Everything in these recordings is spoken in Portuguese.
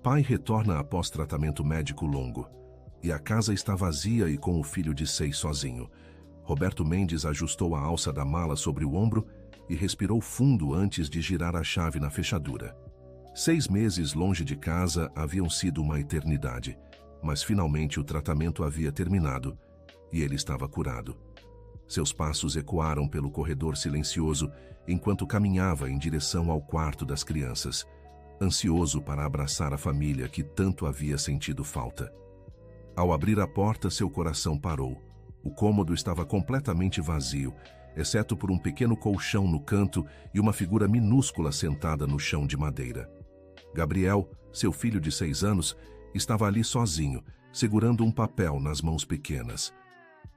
Pai retorna após tratamento médico longo. E a casa está vazia e com o filho de 6 sozinho. Roberto Mendes ajustou a alça da mala sobre o ombro e respirou fundo antes de girar a chave na fechadura. 6 meses longe de casa haviam sido uma eternidade, mas finalmente o tratamento havia terminado e ele estava curado. Seus passos ecoaram pelo corredor silencioso enquanto caminhava em direção ao quarto das crianças, ansioso para abraçar a família que tanto havia sentido falta. Ao abrir a porta, seu coração parou. O cômodo estava completamente vazio, exceto por um pequeno colchão no canto e uma figura minúscula sentada no chão de madeira. Gabriel, seu filho de 6 anos, estava ali sozinho, segurando um papel nas mãos pequenas.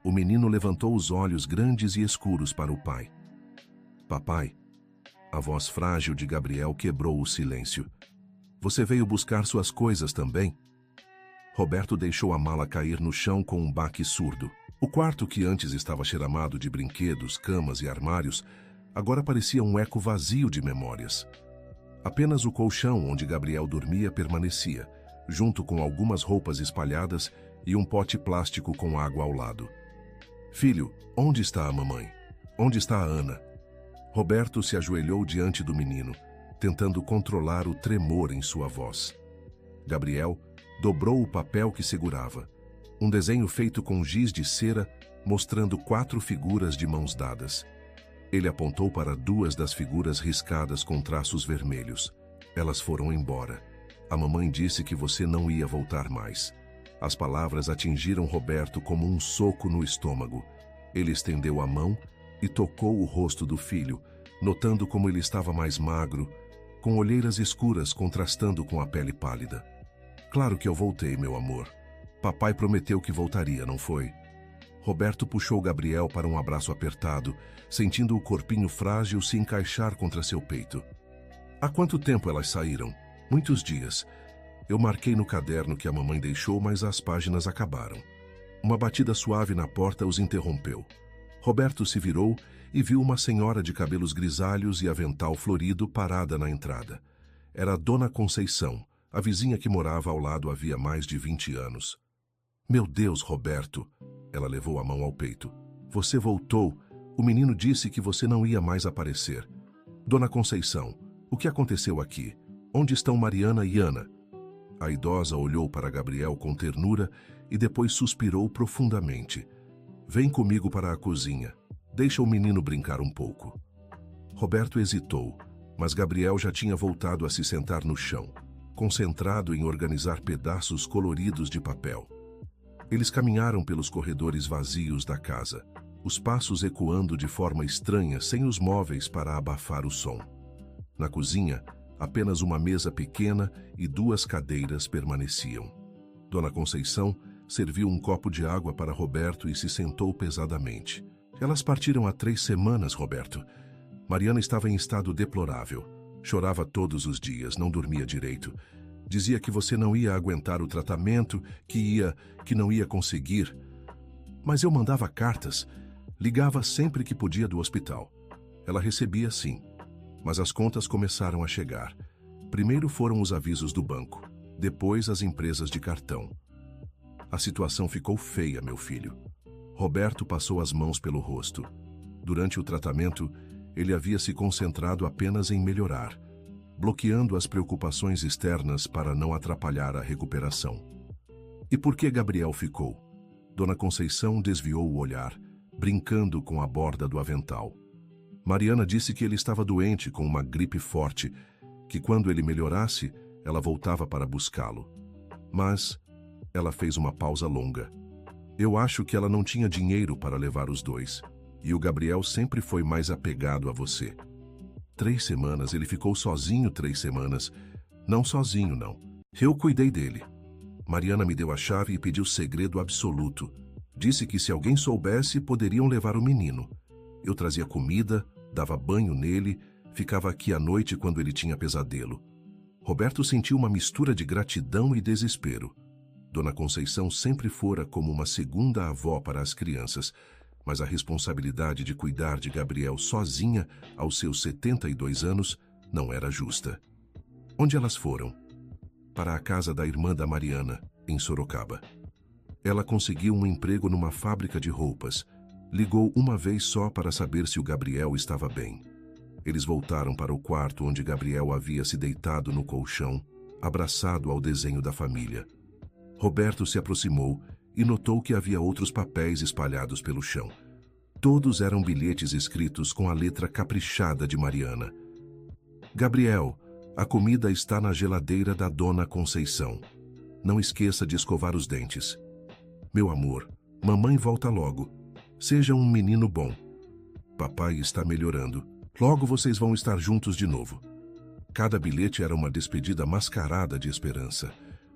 O menino levantou os olhos grandes e escuros para o pai. Papai, a voz frágil de Gabriel quebrou o silêncio. Você veio buscar suas coisas também? Roberto deixou a mala cair no chão com um baque surdo. O quarto, que antes estava cheiramado de brinquedos, camas e armários, agora parecia um eco vazio de memórias. Apenas o colchão onde Gabriel dormia permanecia, junto com algumas roupas espalhadas e um pote plástico com água ao lado. Filho, onde está a mamãe? Onde está a Ana? Roberto se ajoelhou diante do menino, tentando controlar o tremor em sua voz. Gabriel dobrou o papel que segurava. Um desenho feito com giz de cera, mostrando 4 figuras de mãos dadas. Ele apontou para 2 das figuras riscadas com traços vermelhos. Elas foram embora. A mamãe disse que você não ia voltar mais. As palavras atingiram Roberto como um soco no estômago. Ele estendeu a mão e tocou o rosto do filho, notando como ele estava mais magro, com olheiras escuras contrastando com a pele pálida. Claro que eu voltei, meu amor. Papai prometeu que voltaria, não foi? Roberto puxou Gabriel para um abraço apertado, sentindo o corpinho frágil se encaixar contra seu peito. Há quanto tempo elas saíram? Muitos dias. Eu marquei no caderno que a mamãe deixou, mas as páginas acabaram. Uma batida suave na porta os interrompeu. Roberto se virou e viu uma senhora de cabelos grisalhos e avental florido parada na entrada. Era a Dona Conceição, a vizinha que morava ao lado havia mais de 20 anos. Meu Deus, Roberto! Ela levou a mão ao peito. Você voltou. O menino disse que você não ia mais aparecer. Dona Conceição, o que aconteceu aqui? Onde estão Mariana e Ana? A idosa olhou para Gabriel com ternura e depois suspirou profundamente. Vem comigo para a cozinha. Deixa o menino brincar um pouco. Roberto hesitou, mas Gabriel já tinha voltado a se sentar no chão, concentrado em organizar pedaços coloridos de papel. Eles caminharam pelos corredores vazios da casa, os passos ecoando de forma estranha sem os móveis para abafar o som. Na cozinha, apenas uma mesa pequena e 2 cadeiras permaneciam. Dona Conceição serviu um copo de água para Roberto e se sentou pesadamente. Elas partiram há 3 semanas, Roberto. Mariana estava em estado deplorável. Chorava todos os dias, não dormia direito. Dizia que você não ia aguentar o tratamento, que não ia conseguir. Mas eu mandava cartas, ligava sempre que podia do hospital. Ela recebia sim, mas as contas começaram a chegar. Primeiro foram os avisos do banco, depois as empresas de cartão. A situação ficou feia, meu filho. Roberto passou as mãos pelo rosto. Durante o tratamento, ele havia se concentrado apenas em melhorar, bloqueando as preocupações externas para não atrapalhar a recuperação. E por que Gabriel ficou? Dona Conceição desviou o olhar, brincando com a borda do avental. Mariana disse que ele estava doente com uma gripe forte, que quando ele melhorasse, ela voltava para buscá-lo. Mas ela fez uma pausa longa. Eu acho que ela não tinha dinheiro para levar os 2. E o Gabriel sempre foi mais apegado a você. 3 semanas, ele ficou sozinho 3 semanas. Não sozinho, não. Eu cuidei dele. Mariana me deu a chave e pediu segredo absoluto. Disse que se alguém soubesse, poderiam levar o menino. Eu trazia comida, dava banho nele, ficava aqui à noite quando ele tinha pesadelo. Roberto sentiu uma mistura de gratidão e desespero. Dona Conceição sempre fora como uma segunda avó para as crianças, mas a responsabilidade de cuidar de Gabriel sozinha aos seus 72 anos não era justa. Onde elas foram? para a casa da irmã da Mariana, em Sorocaba. Ela conseguiu um emprego numa fábrica de roupas. Ligou uma vez só para saber se o Gabriel estava bem. Eles voltaram para o quarto onde Gabriel havia se deitado no colchão, abraçado ao desenho da família. Roberto se aproximou e notou que havia outros papéis espalhados pelo chão. Todos eram bilhetes escritos com a letra caprichada de Mariana. Gabriel, a comida está na geladeira da Dona Conceição. Não esqueça de escovar os dentes. Meu amor, mamãe volta logo. Seja um menino bom. Papai está melhorando. Logo vocês vão estar juntos de novo. Cada bilhete era uma despedida mascarada de esperança.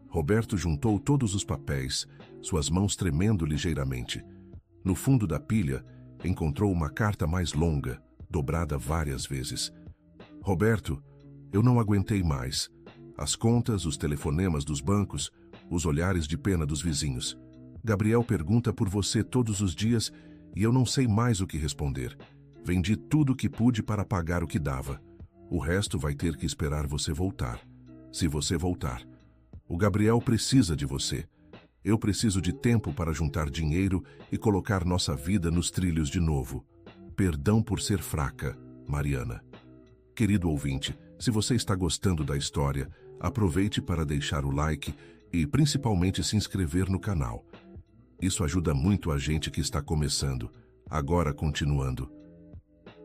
Roberto juntou todos os papéis, suas mãos tremendo ligeiramente. No fundo da pilha, encontrou uma carta mais longa, dobrada várias vezes. Roberto, eu não aguentei mais. As contas, os telefonemas dos bancos, os olhares de pena dos vizinhos. Gabriel pergunta por você todos os dias e eu não sei mais o que responder. Vendi tudo o que pude para pagar o que dava. O resto vai ter que esperar você voltar. Se você voltar. O Gabriel precisa de você. Eu preciso de tempo para juntar dinheiro e colocar nossa vida nos trilhos de novo. Perdão por ser fraca, Mariana. Querido ouvinte, se você está gostando da história, aproveite para deixar o like e principalmente se inscrever no canal. Isso ajuda muito a gente que está começando. Agora continuando.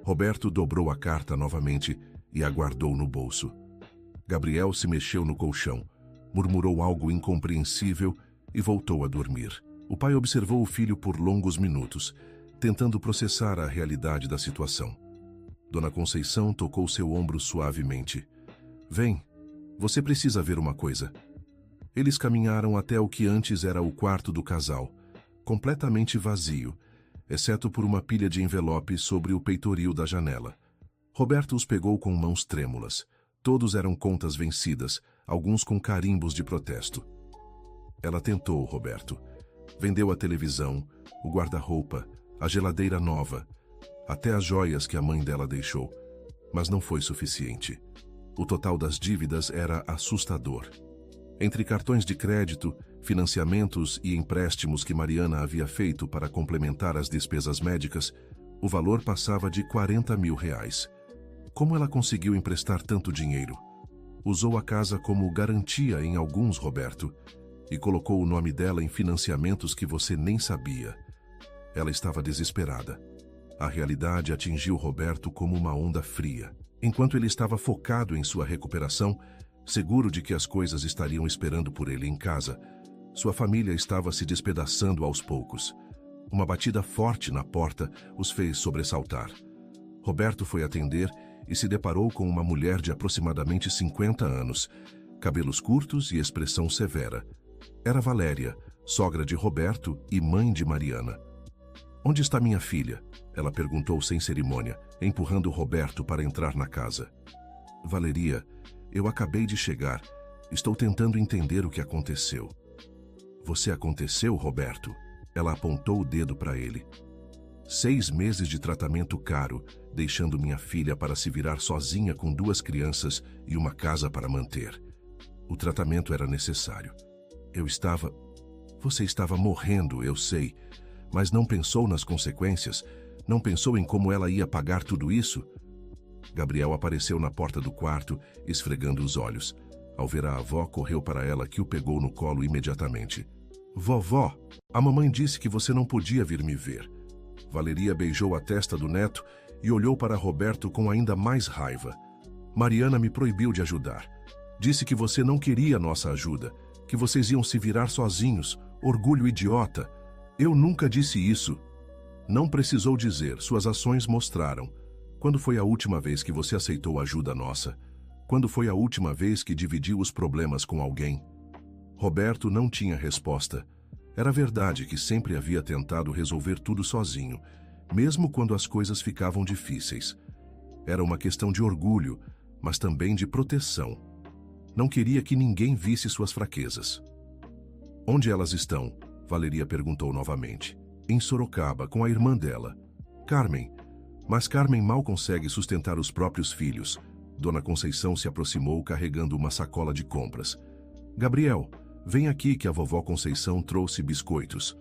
Roberto dobrou a carta novamente e a guardou no bolso. Gabriel se mexeu no colchão, murmurou algo incompreensível e voltou a dormir. O pai observou o filho por longos minutos, tentando processar a realidade da situação. Dona Conceição tocou seu ombro suavemente. Vem, você precisa ver uma coisa. Eles caminharam até o que antes era o quarto do casal, completamente vazio, exceto por uma pilha de envelopes sobre o peitoril da janela. Roberto os pegou com mãos trêmulas. Todos eram contas vencidas, alguns com carimbos de protesto. Ela tentou, Roberto. Vendeu a televisão, o guarda-roupa, a geladeira nova, até as joias que a mãe dela deixou. Mas não foi suficiente. O total das dívidas era assustador. Entre cartões de crédito, financiamentos e empréstimos que Mariana havia feito para complementar as despesas médicas, o valor passava de R$40 mil. Como ela conseguiu emprestar tanto dinheiro? Usou a casa como garantia em alguns, Roberto, e colocou o nome dela em financiamentos que você nem sabia. Ela estava desesperada. A realidade atingiu Roberto como uma onda fria. Enquanto ele estava focado em sua recuperação, seguro de que as coisas estariam esperando por ele em casa, sua família estava se despedaçando aos poucos. Uma batida forte na porta os fez sobressaltar. Roberto foi atender e se deparou com uma mulher de aproximadamente 50 anos, cabelos curtos e expressão severa. Era Valéria, sogra de Roberto e mãe de Mariana. Onde está minha filha? Ela perguntou sem cerimônia, empurrando Roberto para entrar na casa. Valeria, eu acabei de chegar. Estou tentando entender o que aconteceu. Você aconteceu, Roberto? Ela apontou o dedo para ele. 6 meses de tratamento caro, deixando minha filha para se virar sozinha com 2 crianças e uma casa para manter. O tratamento era necessário. Você estava morrendo, eu sei, mas não pensou nas consequências? Não pensou em como ela ia pagar tudo isso? Gabriel apareceu na porta do quarto, esfregando os olhos. Ao ver a avó, correu para ela, que o pegou no colo imediatamente. Vovó, a mamãe disse que você não podia vir me ver. Valeria beijou a testa do neto e olhou para Roberto com ainda mais raiva. Mariana me proibiu de ajudar. Disse que você não queria nossa ajuda, que vocês iam se virar sozinhos. Orgulho idiota. Eu nunca disse isso. Não precisou dizer, suas ações mostraram. Quando foi a última vez que você aceitou ajuda nossa? Quando foi a última vez que dividiu os problemas com alguém? Roberto não tinha resposta. Era verdade que sempre havia tentado resolver tudo sozinho, mesmo quando as coisas ficavam difíceis. Era uma questão de orgulho, mas também de proteção. Não queria que ninguém visse suas fraquezas. Onde elas estão? Valeria perguntou novamente. Em Sorocaba, com a irmã dela. Carmen. Mas Carmen mal consegue sustentar os próprios filhos. Dona Conceição se aproximou carregando uma sacola de compras. Gabriel, vem aqui que a vovó Conceição trouxe biscoitos.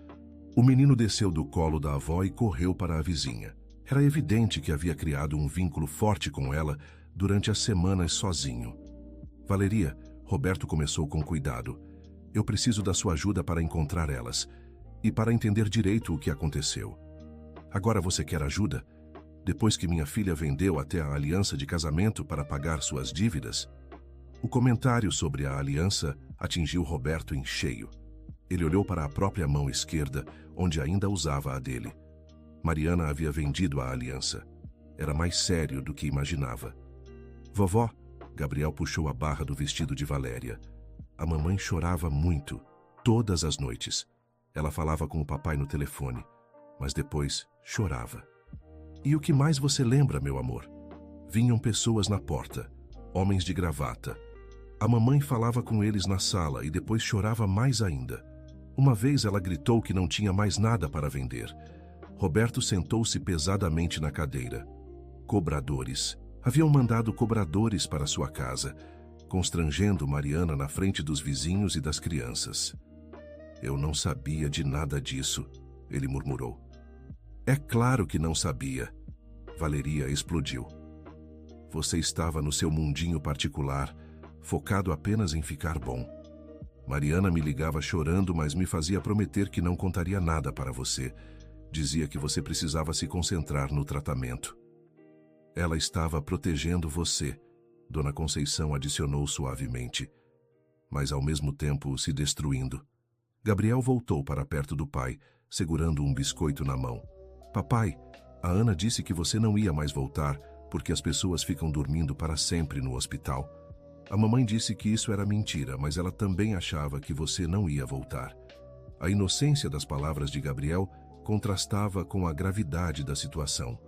O menino desceu do colo da avó e correu para a vizinha. Era evidente que havia criado um vínculo forte com ela durante as semanas sozinho. Valeria, Roberto começou com cuidado. Eu preciso da sua ajuda para encontrar elas e para entender direito o que aconteceu. Agora você quer ajuda? Depois que minha filha vendeu até a aliança de casamento para pagar suas dívidas? O comentário sobre a aliança atingiu Roberto em cheio. Ele olhou para a própria mão esquerda, onde ainda usava a dele. Mariana havia vendido a aliança. Era mais sério do que imaginava. Vovó, Gabriel puxou a barra do vestido de Valéria. A mamãe chorava muito, todas as noites. Ela falava com o papai no telefone, mas depois chorava. E o que mais você lembra, meu amor? Vinham pessoas na porta, homens de gravata. A mamãe falava com eles na sala e depois chorava mais ainda. Uma vez ela gritou que não tinha mais nada para vender. Roberto sentou-se pesadamente na cadeira. Cobradores. Haviam mandado cobradores para sua casa, constrangendo Mariana na frente dos vizinhos e das crianças. Eu não sabia de nada disso, ele murmurou. É claro que não sabia. Valeria explodiu. Você estava no seu mundinho particular, focado apenas em ficar bom. Mariana me ligava chorando, mas me fazia prometer que não contaria nada para você. Dizia que você precisava se concentrar no tratamento. Ela estava protegendo você, Dona Conceição adicionou suavemente, mas ao mesmo tempo se destruindo. Gabriel voltou para perto do pai, segurando um biscoito na mão. Papai, a Ana disse que você não ia mais voltar porque as pessoas ficam dormindo para sempre no hospital. A mamãe disse que isso era mentira, mas ela também achava que você não ia voltar. A inocência das palavras de Gabriel contrastava com a gravidade da situação.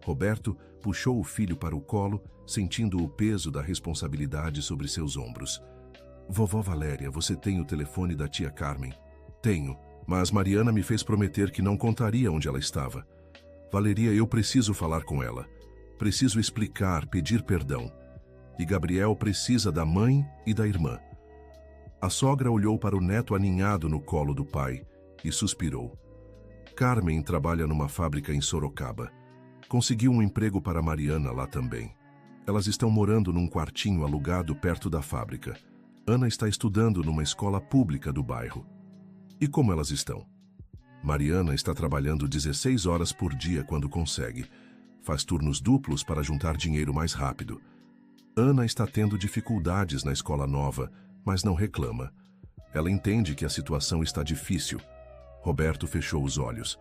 Roberto puxou o filho para o colo, sentindo o peso da responsabilidade sobre seus ombros. Vovó Valéria, você tem o telefone da tia Carmen? Tenho, mas Mariana me fez prometer que não contaria onde ela estava. Valeria, eu preciso falar com ela. Preciso explicar, pedir perdão. E Gabriel precisa da mãe e da irmã. A sogra olhou para o neto aninhado no colo do pai e suspirou. Carmen trabalha numa fábrica em Sorocaba. Conseguiu um emprego para Mariana lá também. Elas estão morando num quartinho alugado perto da fábrica. Ana está estudando numa escola pública do bairro. E como elas estão? Mariana está trabalhando 16 horas por dia quando consegue. Faz turnos duplos para juntar dinheiro mais rápido. Ana está tendo dificuldades na escola nova, mas não reclama. Ela entende que a situação está difícil. Roberto fechou os olhos.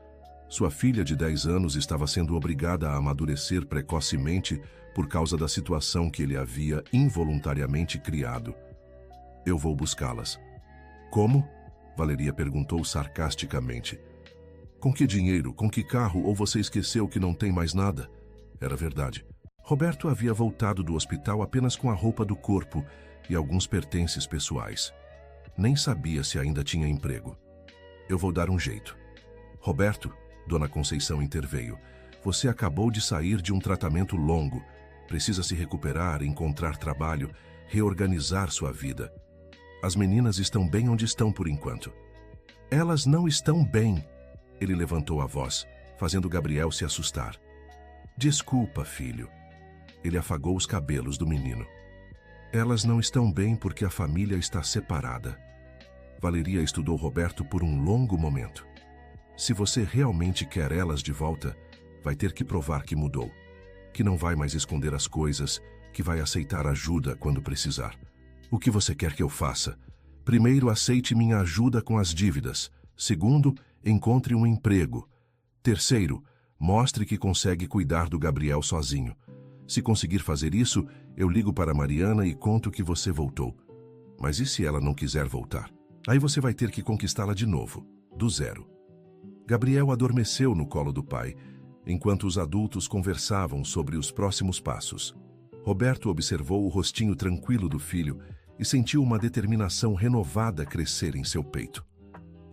Sua filha de 10 anos estava sendo obrigada a amadurecer precocemente por causa da situação que ele havia involuntariamente criado. Eu vou buscá-las. Como? Valeria perguntou sarcasticamente. Com que dinheiro, com que carro, ou você esqueceu que não tem mais nada? Era verdade. Roberto havia voltado do hospital apenas com a roupa do corpo e alguns pertences pessoais. Nem sabia se ainda tinha emprego. Eu vou dar um jeito. Roberto, Dona Conceição interveio. Você acabou de sair de um tratamento longo. Precisa se recuperar, encontrar trabalho, reorganizar sua vida. As meninas estão bem onde estão por enquanto. Elas não estão bem. Ele levantou a voz, fazendo Gabriel se assustar. Desculpa, filho. Ele afagou os cabelos do menino. Elas não estão bem porque a família está separada. Valeria estudou Roberto por um longo momento. Se você realmente quer elas de volta, vai ter que provar que mudou, que não vai mais esconder as coisas, que vai aceitar ajuda quando precisar. O que você quer que eu faça? Primeiro, aceite minha ajuda com as dívidas. Segundo, encontre um emprego. Terceiro, mostre que consegue cuidar do Gabriel sozinho. Se conseguir fazer isso, eu ligo para Mariana e conto que você voltou. Mas e se ela não quiser voltar? Aí você vai ter que conquistá-la de novo, do zero. Gabriel adormeceu no colo do pai, enquanto os adultos conversavam sobre os próximos passos. Roberto observou o rostinho tranquilo do filho e sentiu uma determinação renovada crescer em seu peito.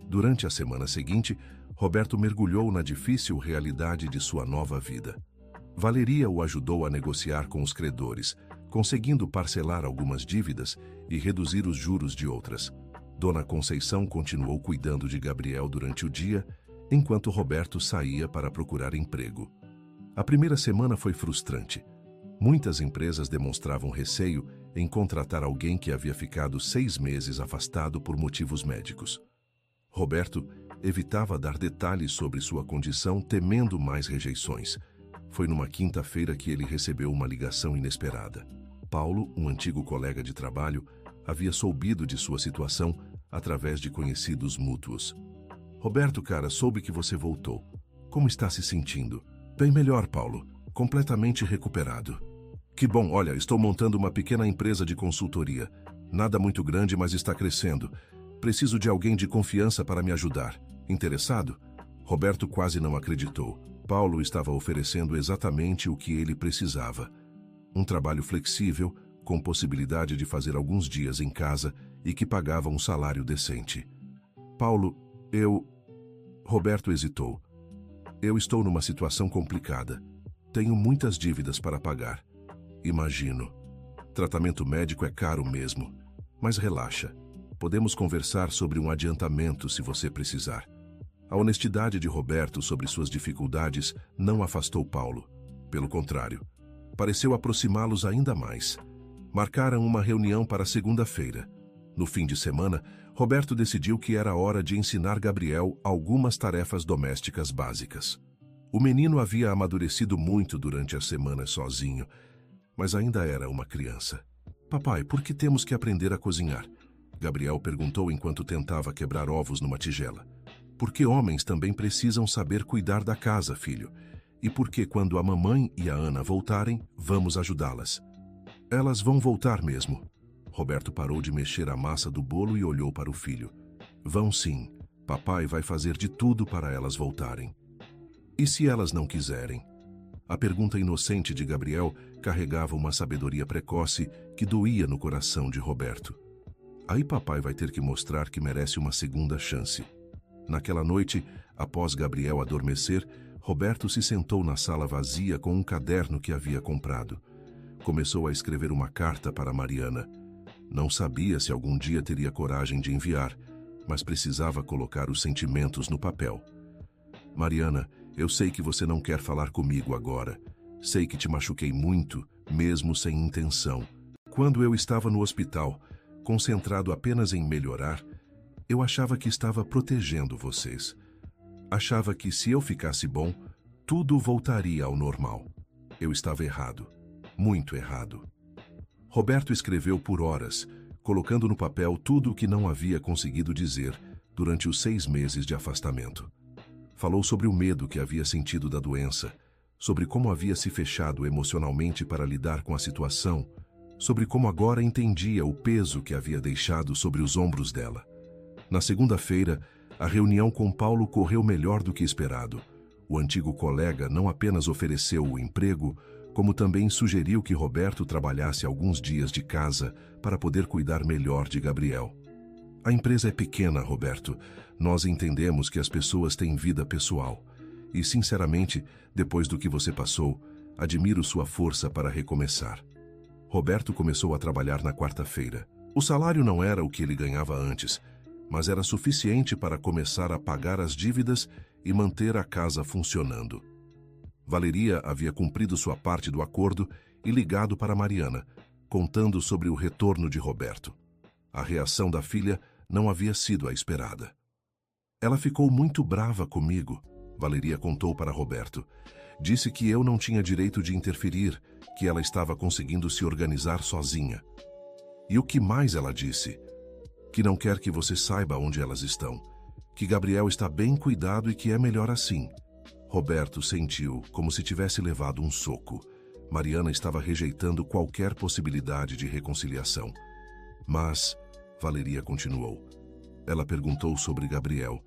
Durante a semana seguinte, Roberto mergulhou na difícil realidade de sua nova vida. Valeria o ajudou a negociar com os credores, conseguindo parcelar algumas dívidas e reduzir os juros de outras. Dona Conceição continuou cuidando de Gabriel durante o dia, enquanto Roberto saía para procurar emprego. A primeira semana foi frustrante. Muitas empresas demonstravam receio em contratar alguém que havia ficado 6 meses afastado por motivos médicos. Roberto evitava dar detalhes sobre sua condição, temendo mais rejeições. Foi numa quinta-feira que ele recebeu uma ligação inesperada. Paulo, um antigo colega de trabalho, havia soubido de sua situação através de conhecidos mútuos. Roberto, cara, soube que você voltou. Como está se sentindo? Bem melhor, Paulo. Completamente recuperado. Que bom, olha, estou montando uma pequena empresa de consultoria. Nada muito grande, mas está crescendo. Preciso de alguém de confiança para me ajudar. Interessado? Roberto quase não acreditou. Paulo estava oferecendo exatamente o que ele precisava. Um trabalho flexível, com possibilidade de fazer alguns dias em casa e que pagava um salário decente. Paulo, Roberto hesitou. Eu estou numa situação complicada. Tenho muitas dívidas para pagar. Imagino. Tratamento médico é caro mesmo. Mas relaxa. Podemos conversar sobre um adiantamento se você precisar. A honestidade de Roberto sobre suas dificuldades não afastou Paulo. Pelo contrário, pareceu aproximá-los ainda mais. Marcaram uma reunião para segunda-feira. No fim de semana, Roberto decidiu que era hora de ensinar Gabriel algumas tarefas domésticas básicas. O menino havia amadurecido muito durante as semanas sozinho, mas ainda era uma criança. Papai, por que temos que aprender a cozinhar? Gabriel perguntou enquanto tentava quebrar ovos numa tigela. Porque homens também precisam saber cuidar da casa, filho. E porque quando a mamãe e a Ana voltarem, vamos ajudá-las. Elas vão voltar mesmo. Roberto parou de mexer a massa do bolo e olhou para o filho. Vão sim. Papai vai fazer de tudo para elas voltarem. E se elas não quiserem? A pergunta inocente de Gabriel carregava uma sabedoria precoce que doía no coração de Roberto. Aí papai vai ter que mostrar que merece uma segunda chance. Naquela noite, após Gabriel adormecer, Roberto se sentou na sala vazia com um caderno que havia comprado. Começou a escrever uma carta para Mariana. Não sabia se algum dia teria coragem de enviar, mas precisava colocar os sentimentos no papel. Mariana, eu sei que você não quer falar comigo agora. Sei que te machuquei muito, mesmo sem intenção. Quando eu estava no hospital, concentrado apenas em melhorar, eu achava que estava protegendo vocês. Achava que se eu ficasse bom, tudo voltaria ao normal. Eu estava errado. Muito errado. Roberto escreveu por horas, colocando no papel tudo o que não havia conseguido dizer durante os 6 meses de afastamento. Falou sobre o medo que havia sentido da doença, sobre como havia se fechado emocionalmente para lidar com a situação, sobre como agora entendia o peso que havia deixado sobre os ombros dela. Na segunda-feira, a reunião com Paulo correu melhor do que esperado. O antigo colega não apenas ofereceu o emprego, como também sugeriu que Roberto trabalhasse alguns dias de casa para poder cuidar melhor de Gabriel. A empresa é pequena, Roberto. Nós entendemos que as pessoas têm vida pessoal. E, sinceramente, depois do que você passou, admiro sua força para recomeçar. Roberto começou a trabalhar na quarta-feira. O salário não era o que ele ganhava antes, mas era suficiente para começar a pagar as dívidas e manter a casa funcionando. Valeria havia cumprido sua parte do acordo e ligado para Mariana, contando sobre o retorno de Roberto. A reação da filha não havia sido a esperada. Ela ficou muito brava comigo, Valeria contou para Roberto. Disse que eu não tinha direito de interferir, que ela estava conseguindo se organizar sozinha. E o que mais ela disse? Que não quer que você saiba onde elas estão, que Gabriel está bem cuidado e que é melhor assim. Roberto sentiu como se tivesse levado um soco. Mariana estava rejeitando qualquer possibilidade de reconciliação. Mas, Valeria continuou, ela perguntou sobre Gabriel.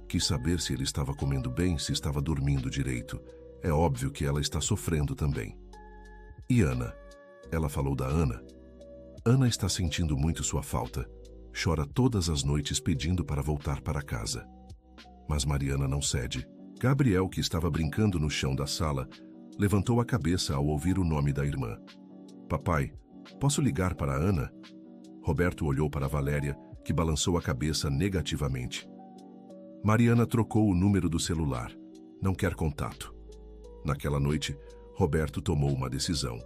Quis saber se ele estava comendo bem, se estava dormindo direito. É óbvio que ela está sofrendo também. E Ana? Ela falou da Ana. Ana está sentindo muito sua falta. Chora todas as noites pedindo para voltar para casa. Mas Mariana não cede. Gabriel, que estava brincando no chão da sala, levantou a cabeça ao ouvir o nome da irmã. Papai, Posso ligar para a Ana? Roberto olhou para Valéria, que balançou a cabeça negativamente. Mariana trocou o número do celular. Não quer contato. Naquela noite, Roberto tomou uma decisão.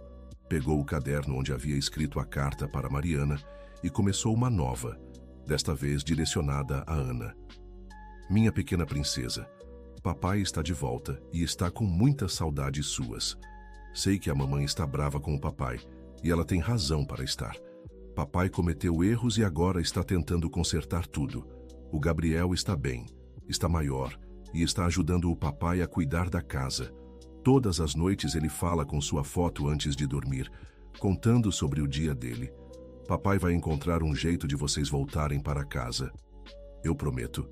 Pegou o caderno onde havia escrito a carta para Mariana e começou uma nova, desta vez direcionada a Ana. Minha pequena princesa, papai está de volta e está com muitas saudades suas. Sei que a mamãe está brava com o papai e ela tem razão para estar. Papai cometeu erros e agora está tentando consertar tudo. O Gabriel está bem, está maior e está ajudando o papai a cuidar da casa. Todas as noites ele fala com sua foto antes de dormir, contando sobre o dia dele. Papai vai encontrar um jeito de vocês voltarem para casa. Eu prometo.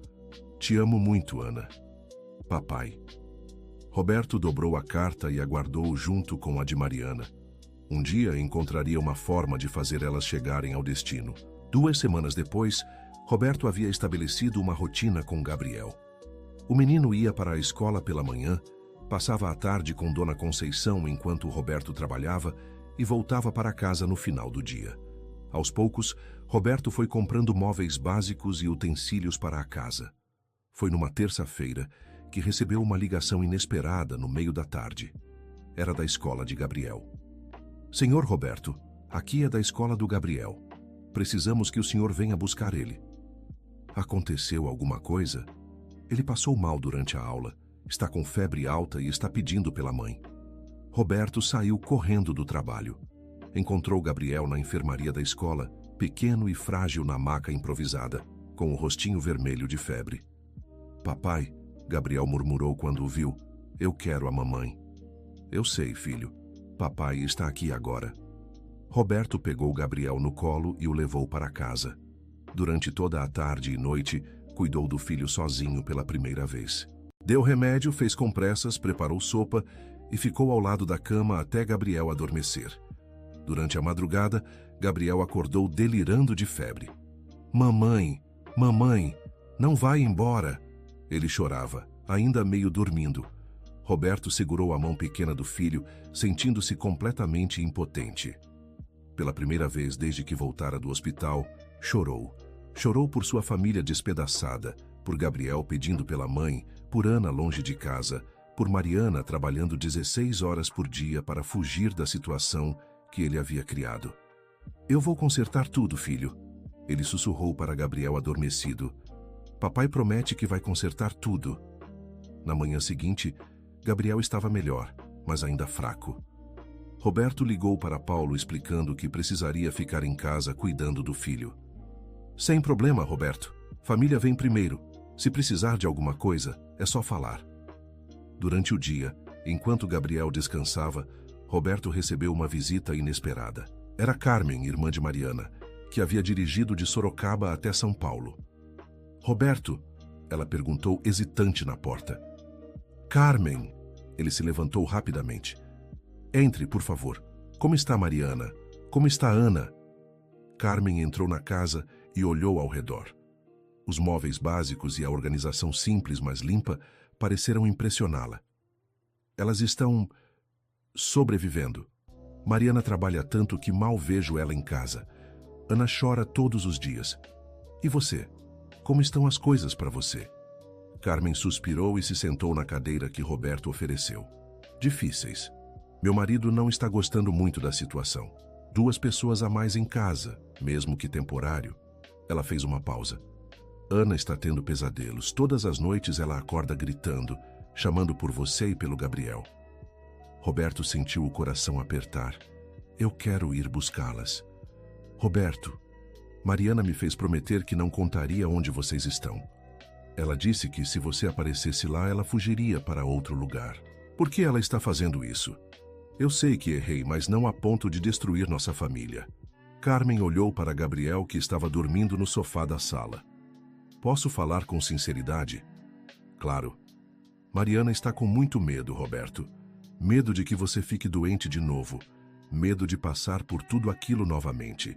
Te amo muito, Ana. Papai. Roberto dobrou a carta e a guardou junto com a de Mariana. Um dia encontraria uma forma de fazer elas chegarem ao destino. 2 semanas depois, Roberto havia estabelecido uma rotina com Gabriel. O menino ia para a escola pela manhã, passava a tarde com Dona Conceição enquanto Roberto trabalhava e voltava para casa no final do dia. Aos poucos, Roberto foi comprando móveis básicos e utensílios para a casa. Foi numa terça-feira que recebeu uma ligação inesperada no meio da tarde. Era da escola de Gabriel. Senhor Roberto, aqui é da escola do Gabriel. Precisamos que o senhor venha buscar ele. Aconteceu alguma coisa? Ele passou mal durante a aula, está com febre alta e está pedindo pela mãe. Roberto saiu correndo do trabalho. Encontrou Gabriel na enfermaria da escola, pequeno e frágil na maca improvisada, com o rostinho vermelho de febre. Papai, Gabriel murmurou quando o viu, eu quero a mamãe. Eu sei, filho. Papai está aqui agora. Roberto pegou Gabriel no colo e o levou para casa. Durante toda a tarde e noite, cuidou do filho sozinho pela primeira vez. Deu remédio, fez compressas, preparou sopa e ficou ao lado da cama até Gabriel adormecer. Durante a madrugada, Gabriel acordou delirando de febre. Mamãe, mamãe, não vai embora. Ele chorava, ainda meio dormindo. Roberto segurou a mão pequena do filho, sentindo-se completamente impotente. Pela primeira vez desde que voltara do hospital, chorou. Chorou por sua família despedaçada, por Gabriel pedindo pela mãe, por Ana longe de casa, por Mariana trabalhando 16 horas por dia para fugir da situação que ele havia criado. Eu vou consertar tudo, filho. Ele sussurrou para Gabriel adormecido. Papai promete que vai consertar tudo. Na manhã seguinte, Gabriel estava melhor, mas ainda fraco. Roberto ligou para Paulo explicando que precisaria ficar em casa cuidando do filho. Sem problema, Roberto. Família vem primeiro. Se precisar de alguma coisa, é só falar. Durante o dia, enquanto Gabriel descansava, Roberto recebeu uma visita inesperada. Era Carmen, irmã de Mariana, que havia dirigido de Sorocaba até São Paulo. Roberto, ela perguntou hesitante na porta. Carmen, ele se levantou rapidamente. Entre, por favor. Como está Mariana? Como está Ana? Carmen entrou na casa e olhou ao redor. Os móveis básicos e a organização simples, mas limpa, pareceram impressioná-la. Elas estão sobrevivendo. Mariana trabalha tanto que mal vejo ela em casa. Ana chora todos os dias. E você? Como estão as coisas para você? Carmen suspirou e se sentou na cadeira que Roberto ofereceu. Difíceis. Meu marido não está gostando muito da situação. 2 pessoas a mais em casa, mesmo que temporário. Ela fez uma pausa. Ana está tendo pesadelos. Todas as noites ela acorda gritando, chamando por você e pelo Gabriel. Roberto sentiu o coração apertar. Eu quero ir buscá-las. Roberto, Mariana me fez prometer que não contaria onde vocês estão. Ela disse que se você aparecesse lá, ela fugiria para outro lugar. Por que ela está fazendo isso? Eu sei que errei, mas não a ponto de destruir nossa família. Carmen olhou para Gabriel, que estava dormindo no sofá da sala. Posso falar com sinceridade? Claro. Mariana está com muito medo, Roberto. Medo de que você fique doente de novo. Medo de passar por tudo aquilo novamente.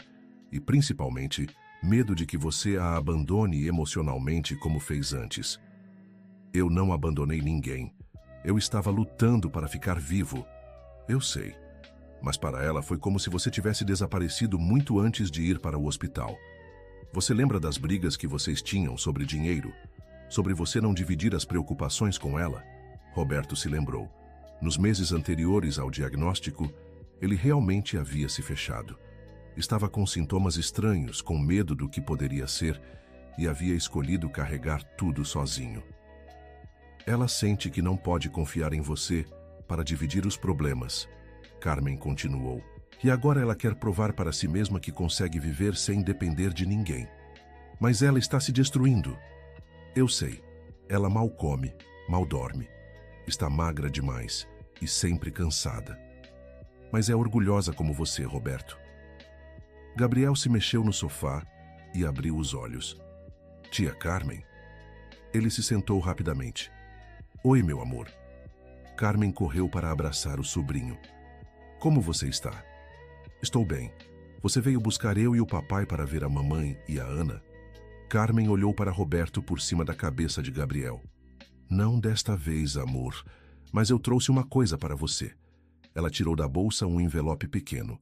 E, principalmente, medo de que você a abandone emocionalmente como fez antes. Eu não abandonei ninguém. Eu estava lutando para ficar vivo. Eu sei. Mas para ela foi como se você tivesse desaparecido muito antes de ir para o hospital. Você lembra das brigas que vocês tinham sobre dinheiro? Sobre você não dividir as preocupações com ela? Roberto se lembrou. Nos meses anteriores ao diagnóstico, ele realmente havia se fechado. Estava com sintomas estranhos, com medo do que poderia ser, e havia escolhido carregar tudo sozinho. Ela sente que não pode confiar em você para dividir os problemas. Carmen continuou. E agora ela quer provar para si mesma que consegue viver sem depender de ninguém. Mas ela está se destruindo. Eu sei. Ela mal come, mal dorme. Está magra demais e sempre cansada. Mas é orgulhosa como você, Roberto. Gabriel se mexeu no sofá e abriu os olhos. Tia Carmen? Ele se sentou rapidamente. Oi, meu amor. Carmen correu para abraçar o sobrinho. Como você está? Estou bem. Você veio buscar eu e o papai para ver a mamãe e a Ana? Carmen olhou para Roberto por cima da cabeça de Gabriel. Não desta vez, amor, mas eu trouxe uma coisa para você. Ela tirou da bolsa um envelope pequeno.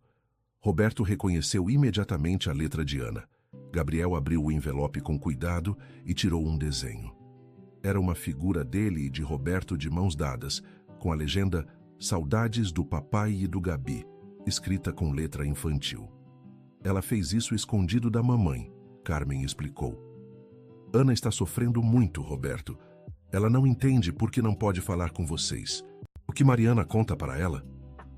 Roberto reconheceu imediatamente a letra de Ana. Gabriel abriu o envelope com cuidado e tirou um desenho. Era uma figura dele e de Roberto de mãos dadas, com a legenda Saudades do Papai e do Gabi, escrita com letra infantil. Ela fez isso escondido da mamãe, Carmen explicou. Ana está sofrendo muito, Roberto. Ela não entende por que não pode falar com vocês. O que Mariana conta para ela?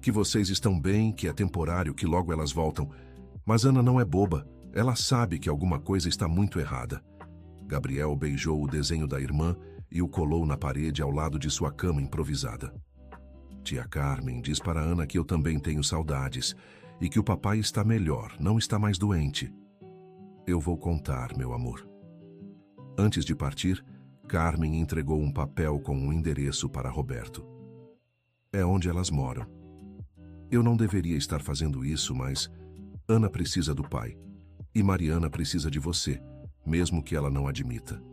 Que vocês estão bem, que é temporário, que logo elas voltam. Mas Ana não é boba. Ela sabe que alguma coisa está muito errada. Gabriel beijou o desenho da irmã e o colou na parede ao lado de sua cama improvisada. Tia Carmen diz para Ana que eu também tenho saudades e que o papai está melhor, não está mais doente. Eu vou contar, meu amor. Antes de partir, Carmen entregou um papel com um endereço para Roberto. É onde elas moram. Eu não deveria estar fazendo isso, mas Ana precisa do pai e Mariana precisa de você, mesmo que ela não admita.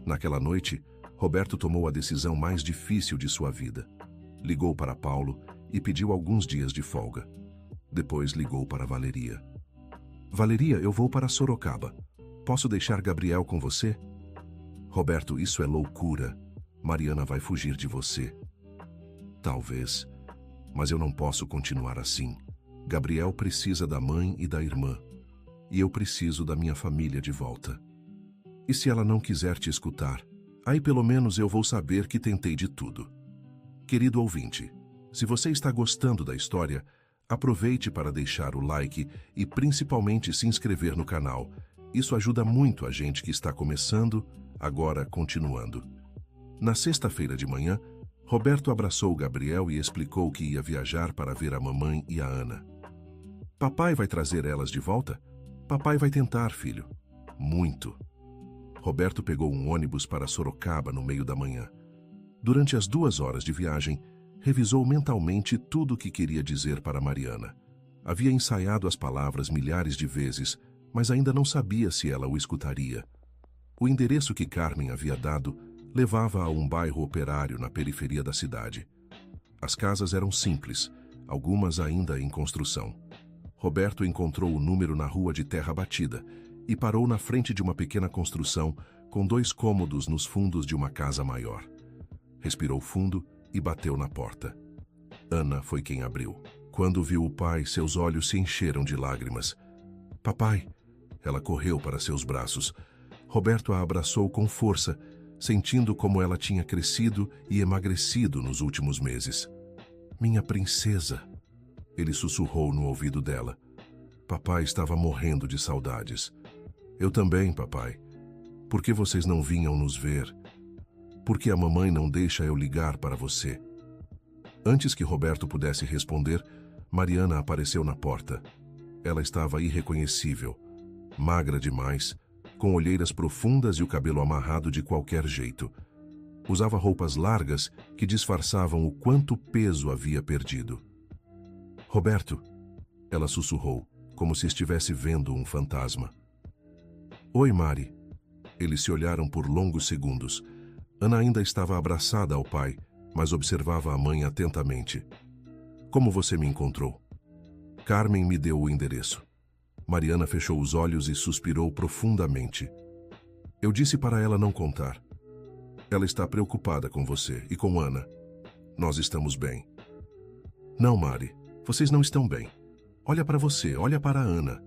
Naquela noite, Roberto tomou a decisão mais difícil de sua vida. Ligou para Paulo e pediu alguns dias de folga. Depois ligou para Valeria. Valeria, eu vou para Sorocaba. Posso deixar Gabriel com você? Roberto, isso é loucura. Mariana vai fugir de você. Talvez, mas eu não posso continuar assim. Gabriel precisa da mãe e da irmã. E eu preciso da minha família de volta. E se ela não quiser te escutar, aí pelo menos eu vou saber que tentei de tudo. Querido ouvinte, se você está gostando da história, aproveite para deixar o like e principalmente se inscrever no canal. Isso ajuda muito a gente que está começando, agora continuando. Na sexta-feira de manhã, Roberto abraçou Gabriel e explicou que ia viajar para ver a mamãe e a Ana. Papai vai trazer elas de volta? Papai vai tentar, filho. Muito. Roberto pegou um ônibus para Sorocaba no meio da manhã. Durante as 2 horas de viagem, revisou mentalmente tudo o que queria dizer para Mariana. Havia ensaiado as palavras milhares de vezes, mas ainda não sabia se ela o escutaria. O endereço que Carmen havia dado levava a um bairro operário na periferia da cidade. As casas eram simples, algumas ainda em construção. Roberto encontrou o número na rua de terra batida e parou na frente de uma pequena construção com 2 cômodos nos fundos de uma casa maior. Respirou fundo e bateu na porta. Ana foi quem abriu. Quando viu o pai, seus olhos se encheram de lágrimas. Papai! Ela correu para seus braços. Roberto a abraçou com força, sentindo como ela tinha crescido e emagrecido nos últimos meses. Minha princesa! Ele sussurrou no ouvido dela. Papai estava morrendo de saudades. Eu também, papai. Por que vocês não vinham nos ver? Por que a mamãe não deixa eu ligar para você? Antes que Roberto pudesse responder, Mariana apareceu na porta. Ela estava irreconhecível, magra demais, com olheiras profundas e o cabelo amarrado de qualquer jeito. Usava roupas largas que disfarçavam o quanto peso havia perdido. Roberto, ela sussurrou, como se estivesse vendo um fantasma. Oi, Mari. Eles se olharam por longos segundos. Ana ainda estava abraçada ao pai, mas observava a mãe atentamente. Como você me encontrou? Carmen me deu o endereço. Mariana fechou os olhos e suspirou profundamente. Eu disse para ela não contar. Ela está preocupada com você e com Ana. Nós estamos bem. Não, Mari, vocês não estão bem. Olha para você, olha para a Ana.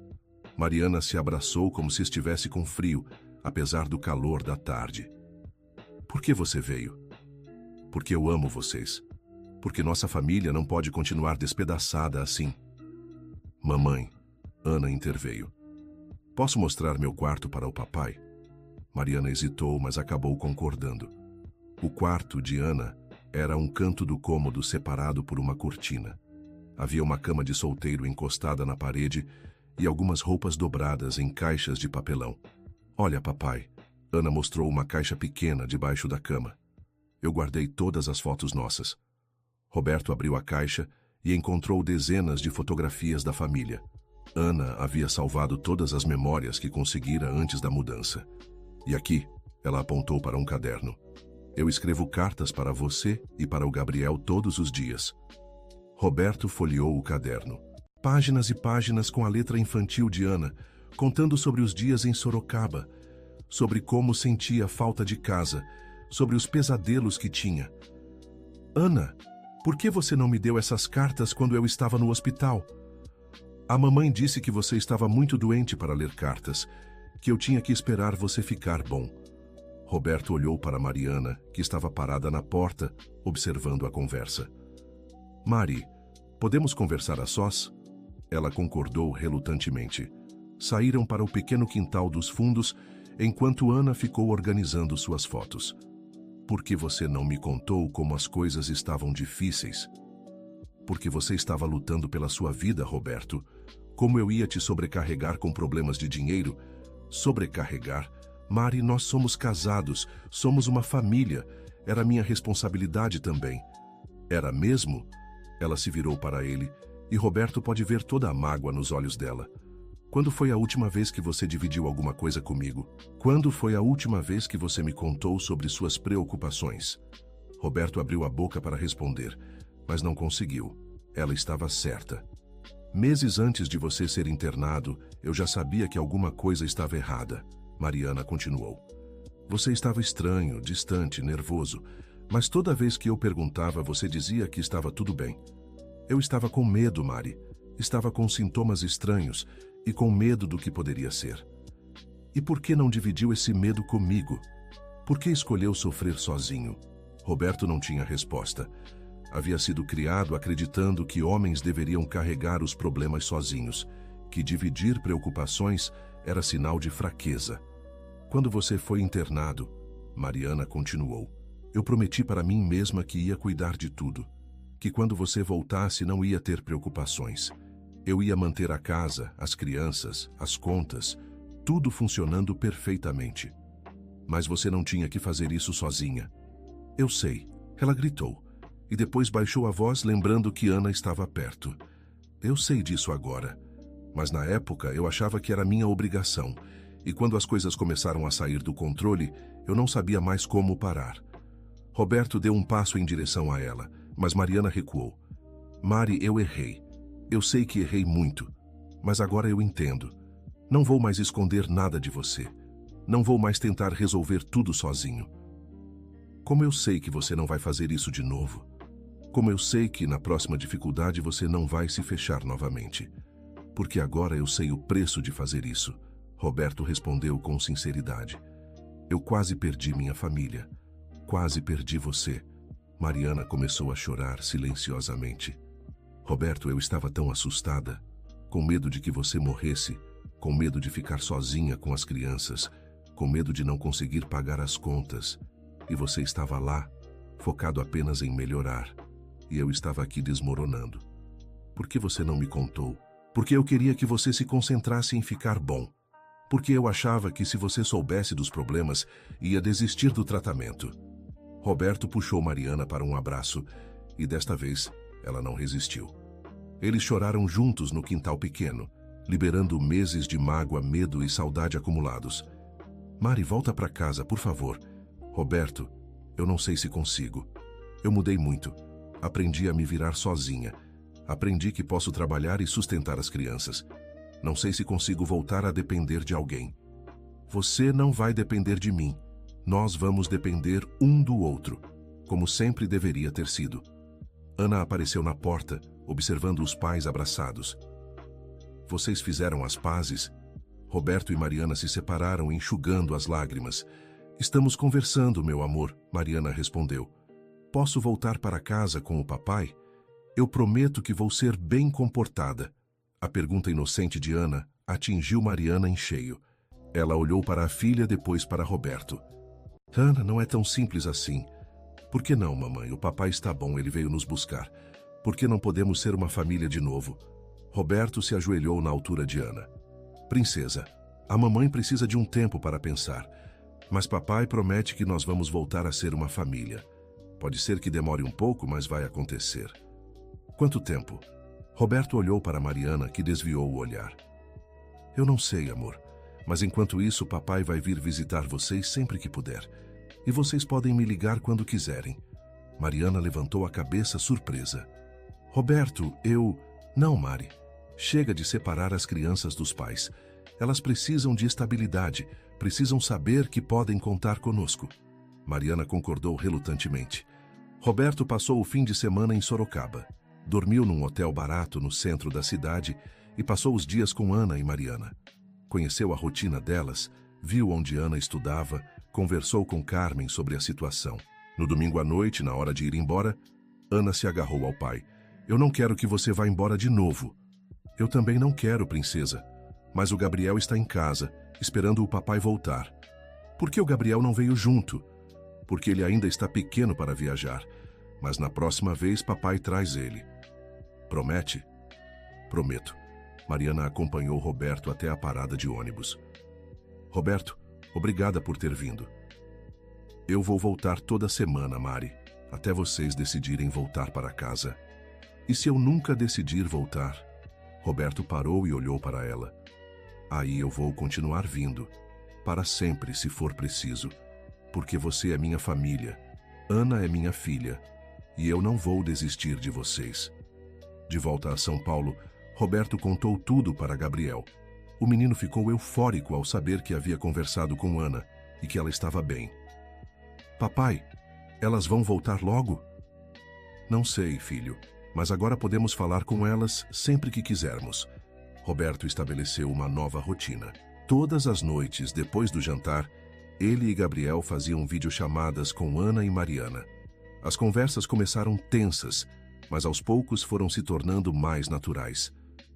Mariana se abraçou como se estivesse com frio, apesar do calor da tarde. Por que você veio? Porque eu amo vocês. Porque nossa família não pode continuar despedaçada assim. Mamãe, Ana interveio. Posso mostrar meu quarto para o papai? Mariana hesitou, mas acabou concordando. O quarto de Ana era um canto do cômodo separado por uma cortina. Havia uma cama de solteiro encostada na parede e algumas roupas dobradas em caixas de papelão. Olha, papai. Ana mostrou uma caixa pequena debaixo da cama. Eu guardei todas as fotos nossas. Roberto abriu a caixa e encontrou dezenas de fotografias da família. Ana havia salvado todas as memórias que conseguira antes da mudança. E aqui, ela apontou para um caderno. Eu escrevo cartas para você e para o Gabriel todos os dias. Roberto folheou o caderno. Páginas e páginas com a letra infantil de Ana, contando sobre os dias em Sorocaba, sobre como sentia falta de casa, sobre os pesadelos que tinha. Ana, por que você não me deu essas cartas quando eu estava no hospital? A mamãe disse que você estava muito doente para ler cartas, que eu tinha que esperar você ficar bom. Roberto olhou para Mariana, que estava parada na porta, observando a conversa. Mari, podemos conversar a sós? Ela concordou relutantemente. Saíram para o pequeno quintal dos fundos, enquanto Ana ficou organizando suas fotos. Por que você não me contou como as coisas estavam difíceis? Porque você estava lutando pela sua vida, Roberto. Como eu ia te sobrecarregar com problemas de dinheiro? Sobrecarregar? Mari, nós somos casados, somos uma família. Era minha responsabilidade também. Era mesmo? Ela se virou para ele, e Roberto pode ver toda a mágoa nos olhos dela. Quando foi a última vez que você dividiu alguma coisa comigo? Quando foi a última vez que você me contou sobre suas preocupações? Roberto abriu a boca para responder, mas não conseguiu. Ela estava certa. Meses antes de você ser internado, eu já sabia que alguma coisa estava errada. Mariana continuou. Você estava estranho, distante, nervoso, mas toda vez que eu perguntava, você dizia que estava tudo bem. Eu estava com medo, Mari. Estava com sintomas estranhos e com medo do que poderia ser. E por que não dividiu esse medo comigo? Por que escolheu sofrer sozinho? Roberto não tinha resposta. Havia sido criado acreditando que homens deveriam carregar os problemas sozinhos, que dividir preocupações era sinal de fraqueza. Quando você foi internado, Mariana continuou, eu prometi para mim mesma que ia cuidar de tudo, que quando você voltasse não ia ter preocupações. Eu ia manter a casa, as crianças, as contas, tudo funcionando perfeitamente. Mas você não tinha que fazer isso sozinha. Eu sei, ela gritou, e depois baixou a voz lembrando que Ana estava perto. Eu sei disso agora, mas na época eu achava que era minha obrigação, e quando as coisas começaram a sair do controle, eu não sabia mais como parar. Roberto deu um passo em direção a ela, mas Mariana recuou. Mari, eu errei. Eu sei que errei muito, mas agora eu entendo. Não vou mais esconder nada de você. Não vou mais tentar resolver tudo sozinho. Como eu sei que você não vai fazer isso de novo. Como eu sei que na próxima dificuldade você não vai se fechar novamente. Porque agora eu sei o preço de fazer isso. Roberto respondeu com sinceridade. Eu quase perdi minha família. Quase perdi você. Mariana começou a chorar silenciosamente. Roberto, eu estava tão assustada, com medo de que você morresse, com medo de ficar sozinha com as crianças, com medo de não conseguir pagar as contas. E você estava lá, focado apenas em melhorar, e eu estava aqui desmoronando. Por que você não me contou? Porque eu queria que você se concentrasse em ficar bom. Porque eu achava que se você soubesse dos problemas, ia desistir do tratamento. Roberto puxou Mariana para um abraço, e desta vez ela não resistiu. Eles choraram juntos no quintal pequeno, liberando meses de mágoa, medo e saudade acumulados. Mari, volta para casa, por favor. Roberto, eu não sei se consigo. Eu mudei muito. Aprendi a me virar sozinha. Aprendi que posso trabalhar e sustentar as crianças. Não sei se consigo voltar a depender de alguém. Você não vai depender de mim. Nós vamos depender um do outro, como sempre deveria ter sido. Ana apareceu na porta, observando os pais abraçados. Vocês fizeram as pazes? Roberto e Mariana se separaram, enxugando as lágrimas. Estamos conversando, meu amor, Mariana respondeu. Posso voltar para casa com o papai? Eu prometo que vou ser bem comportada. A pergunta inocente de Ana atingiu Mariana em cheio. Ela olhou para a filha, depois para Roberto. Ana, não é tão simples assim. Por que não, mamãe? O papai está bom, ele veio nos buscar. Por que não podemos ser uma família de novo? Roberto se ajoelhou na altura de Ana. Princesa, a mamãe precisa de um tempo para pensar. Mas papai promete que nós vamos voltar a ser uma família. Pode ser que demore um pouco, mas vai acontecer. Quanto tempo? Roberto olhou para Mariana, que desviou o olhar. Eu não sei, amor. Mas enquanto isso, papai vai vir visitar vocês sempre que puder. E vocês podem me ligar quando quiserem. Mariana levantou a cabeça surpresa. Roberto, eu... Não, Mari. Chega de separar as crianças dos pais. Elas precisam de estabilidade, precisam saber que podem contar conosco. Mariana concordou relutantemente. Roberto passou o fim de semana em Sorocaba. Dormiu num hotel barato no centro da cidade e passou os dias com Ana e Mariana. Conheceu a rotina delas, viu onde Ana estudava, conversou com Carmen sobre a situação. No domingo à noite, na hora de ir embora, Ana se agarrou ao pai. Eu não quero que você vá embora de novo. Eu também não quero, princesa. Mas o Gabriel está em casa, esperando o papai voltar. Por que o Gabriel não veio junto? Porque ele ainda está pequeno para viajar. Mas na próxima vez, papai traz ele. Promete? Prometo. Mariana acompanhou Roberto até a parada de ônibus. Roberto, obrigada por ter vindo. Eu vou voltar toda semana, Mari, até vocês decidirem voltar para casa. E se eu nunca decidir voltar? Roberto parou e olhou para ela. Aí eu vou continuar vindo, para sempre se for preciso, porque você é minha família, Ana é minha filha, e eu não vou desistir de vocês. De volta a São Paulo, Roberto contou tudo para Gabriel. O menino ficou eufórico ao saber que havia conversado com Ana e que ela estava bem. Papai, elas vão voltar logo? Não sei, filho, mas agora podemos falar com elas sempre que quisermos. Roberto estabeleceu uma nova rotina. Todas as noites, depois do jantar, ele e Gabriel faziam videochamadas com Ana e Mariana. As conversas começaram tensas, mas aos poucos foram se tornando mais naturais.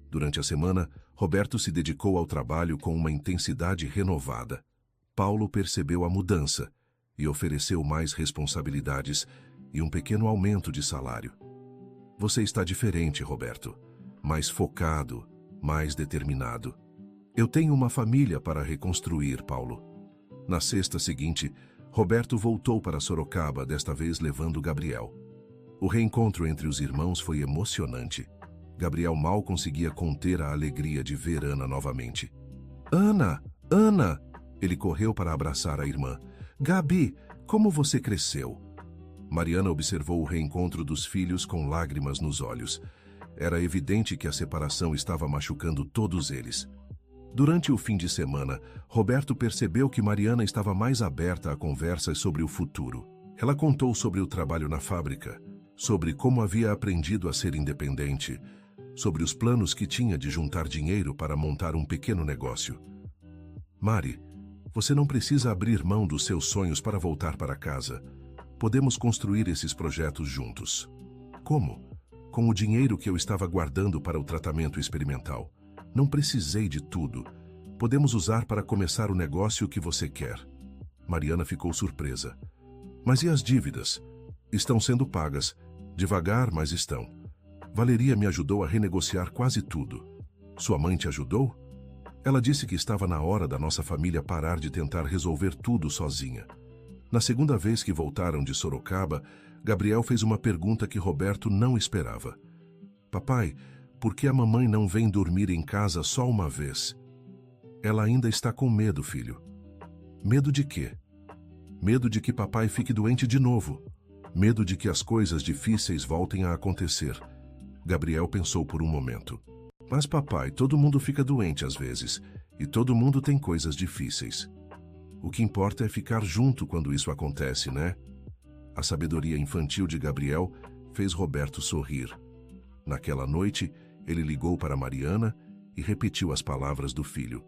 Durante a semana, Roberto se dedicou ao trabalho com uma intensidade renovada. Paulo percebeu a mudança e ofereceu mais responsabilidades e um pequeno aumento de salário. Você está diferente, Roberto. Mais focado, mais determinado. Eu tenho uma família para reconstruir, Paulo. Na sexta seguinte, Roberto voltou para Sorocaba, desta vez levando Gabriel. O reencontro entre os irmãos foi emocionante. Gabriel mal conseguia conter a alegria de ver Ana novamente. Ana! Ana! Ele correu para abraçar a irmã. Gabi, como você cresceu? Mariana observou o reencontro dos filhos com lágrimas nos olhos. Era evidente que a separação estava machucando todos eles. Durante o fim de semana, Roberto percebeu que Mariana estava mais aberta a conversas sobre o futuro. Ela contou sobre o trabalho na fábrica, sobre como havia aprendido a ser independente, sobre os planos que tinha de juntar dinheiro para montar um pequeno negócio. Mari, você não precisa abrir mão dos seus sonhos para voltar para casa. Podemos construir esses projetos juntos. Como? Com o dinheiro que eu estava guardando para o tratamento experimental. Não precisei de tudo. Podemos usar para começar o negócio que você quer. Mariana ficou surpresa. Mas e as dívidas? Estão sendo pagas. Devagar, mas estão. Valeria me ajudou a renegociar quase tudo. Sua mãe te ajudou? Ela disse que estava na hora da nossa família parar de tentar resolver tudo sozinha. Na segunda vez que voltaram de Sorocaba, Gabriel fez uma pergunta que Roberto não esperava. Papai, por que a mamãe não vem dormir em casa só uma vez? Ela ainda está com medo, filho. Medo de quê? Medo de que papai fique doente de novo. Medo de que as coisas difíceis voltem a acontecer. Gabriel pensou por um momento. Mas papai, todo mundo fica doente às vezes, e todo mundo tem coisas difíceis. O que importa é ficar junto quando isso acontece, né? A sabedoria infantil de Gabriel fez Roberto sorrir. Naquela noite, ele ligou para Mariana e repetiu as palavras do filho.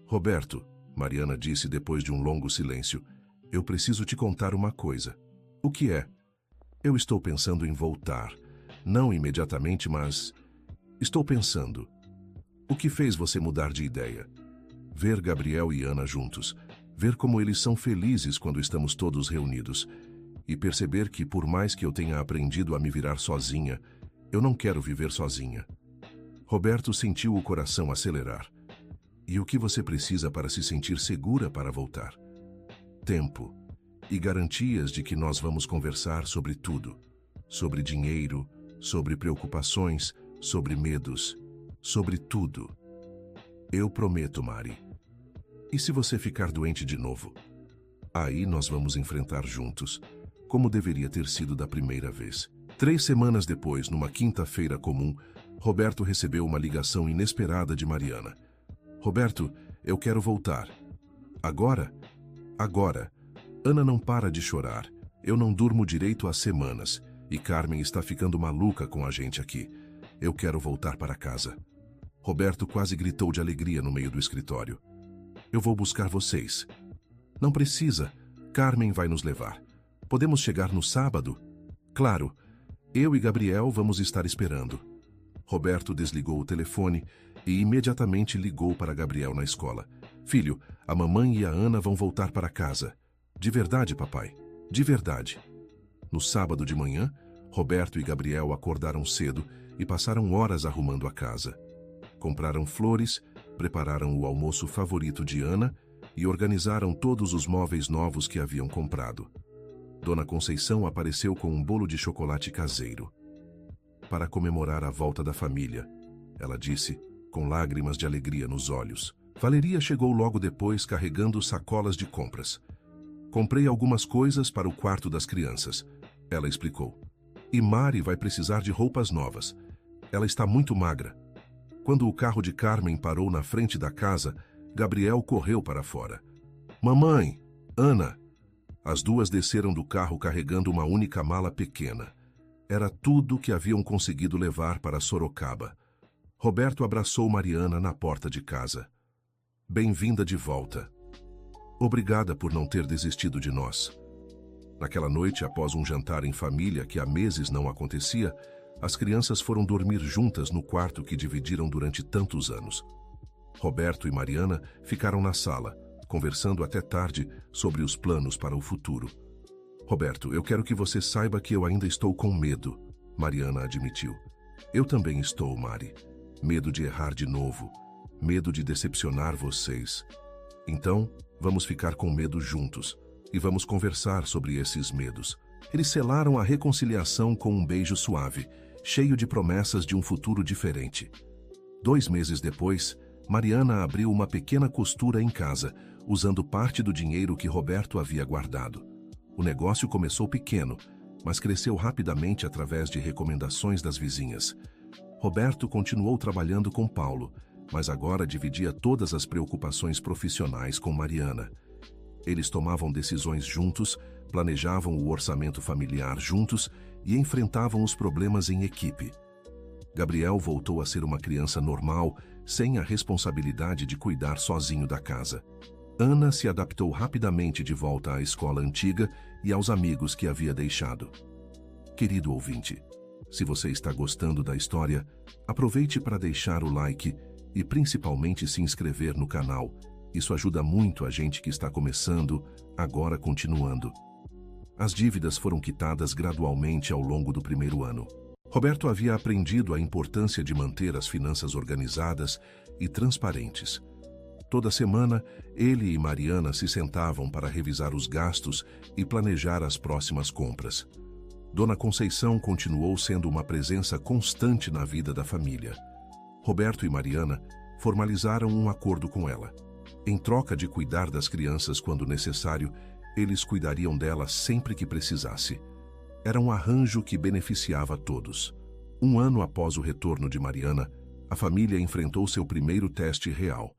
Roberto, Mariana disse depois de um longo silêncio, eu preciso te contar uma coisa. O que é? Eu estou pensando em voltar. Não imediatamente, mas... Estou pensando. O que fez você mudar de ideia? Ver Gabriel e Ana juntos, ver como eles são felizes quando estamos todos reunidos, e perceber que, por mais que eu tenha aprendido a me virar sozinha, eu não quero viver sozinha. Roberto sentiu o coração acelerar. E o que você precisa para se sentir segura para voltar? Tempo. E garantias de que nós vamos conversar sobre tudo. Sobre dinheiro, sobre preocupações, sobre medos, sobre tudo. Eu prometo, Mari. E se você ficar doente de novo? Aí nós vamos enfrentar juntos, como deveria ter sido da primeira vez. 3 semanas depois, numa quinta-feira comum, Roberto recebeu uma ligação inesperada de Mariana. Roberto, eu quero voltar. Agora? Agora. Ana não para de chorar. Eu não durmo direito há semanas. E Carmen está ficando maluca com a gente aqui. Eu quero voltar para casa. Roberto quase gritou de alegria no meio do escritório. Eu vou buscar vocês. Não precisa. Carmen vai nos levar. Podemos chegar no sábado? Claro. Eu e Gabriel vamos estar esperando. Roberto desligou o telefone e imediatamente ligou para Gabriel na escola. Filho, a mamãe e a Ana vão voltar para casa. De verdade, papai. De verdade. No sábado de manhã, Roberto e Gabriel acordaram cedo e passaram horas arrumando a casa. Compraram flores, prepararam o almoço favorito de Ana e organizaram todos os móveis novos que haviam comprado. Dona Conceição apareceu com um bolo de chocolate caseiro. Para comemorar a volta da família, ela disse, com lágrimas de alegria nos olhos. Valeria chegou logo depois carregando sacolas de compras. Comprei algumas coisas para o quarto das crianças, ela explicou. E Mari vai precisar de roupas novas. Ela está muito magra. Quando o carro de Carmen parou na frente da casa, Gabriel correu para fora. Mamãe! Ana! As duas desceram do carro carregando uma única mala pequena. Era tudo que haviam conseguido levar para Sorocaba. Roberto abraçou Mariana na porta de casa. Bem-vinda de volta. Obrigada por não ter desistido de nós. Naquela noite, após um jantar em família que há meses não acontecia, as crianças foram dormir juntas no quarto que dividiram durante tantos anos. Roberto e Mariana ficaram na sala, conversando até tarde sobre os planos para o futuro. Roberto, eu quero que você saiba que eu ainda estou com medo, Mariana admitiu. Eu também estou, Mari. Medo de errar de novo. Medo de decepcionar vocês. Então, vamos ficar com medo juntos e vamos conversar sobre esses medos. Eles selaram a reconciliação com um beijo suave, cheio de promessas de um futuro diferente. 2 meses depois, Mariana abriu uma pequena costura em casa, usando parte do dinheiro que Roberto havia guardado. O negócio começou pequeno, mas cresceu rapidamente através de recomendações das vizinhas. Roberto continuou trabalhando com Paulo, mas agora dividia todas as preocupações profissionais com Mariana. Eles tomavam decisões juntos, planejavam o orçamento familiar juntos e enfrentavam os problemas em equipe. Gabriel voltou a ser uma criança normal, sem a responsabilidade de cuidar sozinho da casa. Ana se adaptou rapidamente de volta à escola antiga e aos amigos que havia deixado. Querido ouvinte, se você está gostando da história, aproveite para deixar o like e principalmente se inscrever no canal. Isso ajuda muito a gente que está começando, agora continuando. As dívidas foram quitadas gradualmente ao longo do primeiro ano. Roberto havia aprendido a importância de manter as finanças organizadas e transparentes. Toda semana, ele e Mariana se sentavam para revisar os gastos e planejar as próximas compras. Dona Conceição continuou sendo uma presença constante na vida da família. Roberto e Mariana formalizaram um acordo com ela. Em troca de cuidar das crianças quando necessário, eles cuidariam delas sempre que precisasse. Era um arranjo que beneficiava a todos. Um ano após o retorno de Mariana, a família enfrentou seu primeiro teste real.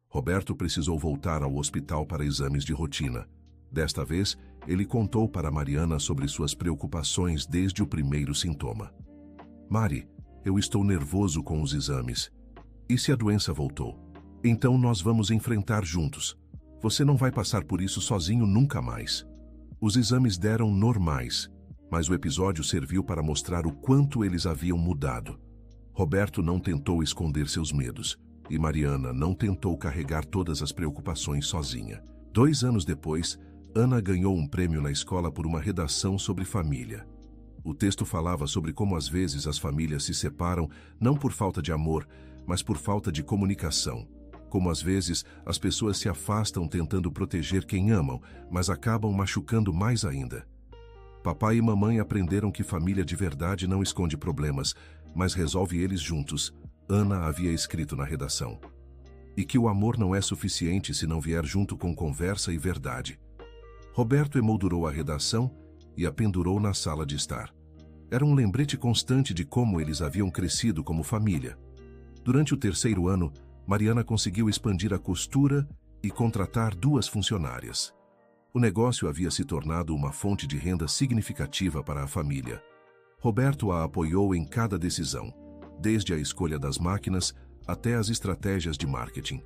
Roberto precisou voltar ao hospital para exames de rotina. Desta vez, ele contou para Mariana sobre suas preocupações desde o primeiro sintoma. Mari, eu estou nervoso com os exames. E se a doença voltou? Então nós vamos enfrentar juntos. Você não vai passar por isso sozinho nunca mais. Os exames deram normais, mas o episódio serviu para mostrar o quanto eles haviam mudado. Roberto não tentou esconder seus medos, e Mariana não tentou carregar todas as preocupações sozinha. 2 anos depois, Ana ganhou um prêmio na escola por uma redação sobre família. O texto falava sobre como às vezes as famílias se separam não por falta de amor, mas por falta de comunicação. Como às vezes as pessoas se afastam tentando proteger quem amam, mas acabam machucando mais ainda. Papai e mamãe aprenderam que família de verdade não esconde problemas, mas resolve eles juntos, Ana havia escrito na redação. E que o amor não é suficiente se não vier junto com conversa e verdade. Roberto emoldurou a redação e a pendurou na sala de estar. Era um lembrete constante de como eles haviam crescido como família. Durante o 3º ano, Mariana conseguiu expandir a costura e contratar 2 funcionárias. O negócio havia se tornado uma fonte de renda significativa para a família. Roberto a apoiou em cada decisão, desde a escolha das máquinas até as estratégias de marketing.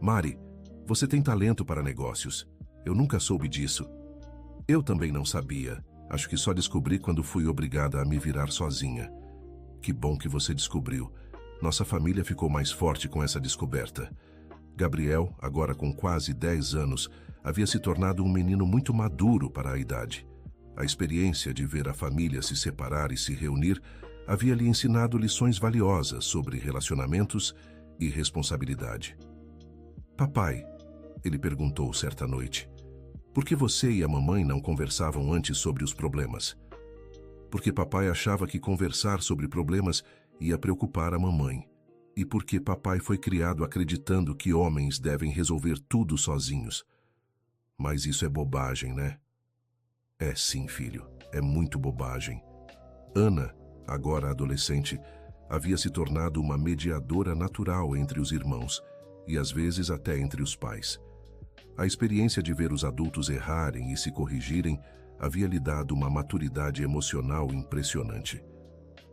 Mari, você tem talento para negócios. Eu nunca soube disso. Eu também não sabia. Acho que só descobri quando fui obrigada a me virar sozinha. Que bom que você descobriu. Nossa família ficou mais forte com essa descoberta. Gabriel, agora com quase 10 anos, havia se tornado um menino muito maduro para a idade. A experiência de ver a família se separar e se reunir havia lhe ensinado lições valiosas sobre relacionamentos e responsabilidade. Papai, ele perguntou certa noite, por que você e a mamãe não conversavam antes sobre os problemas? Porque papai achava que conversar sobre problemas ia preocupar a mamãe. E porque papai foi criado acreditando que homens devem resolver tudo sozinhos. Mas isso é bobagem, né? É sim, filho. É muito bobagem. Ana, agora adolescente, havia se tornado uma mediadora natural entre os irmãos e às vezes até entre os pais. A experiência de ver os adultos errarem e se corrigirem havia lhe dado uma maturidade emocional impressionante.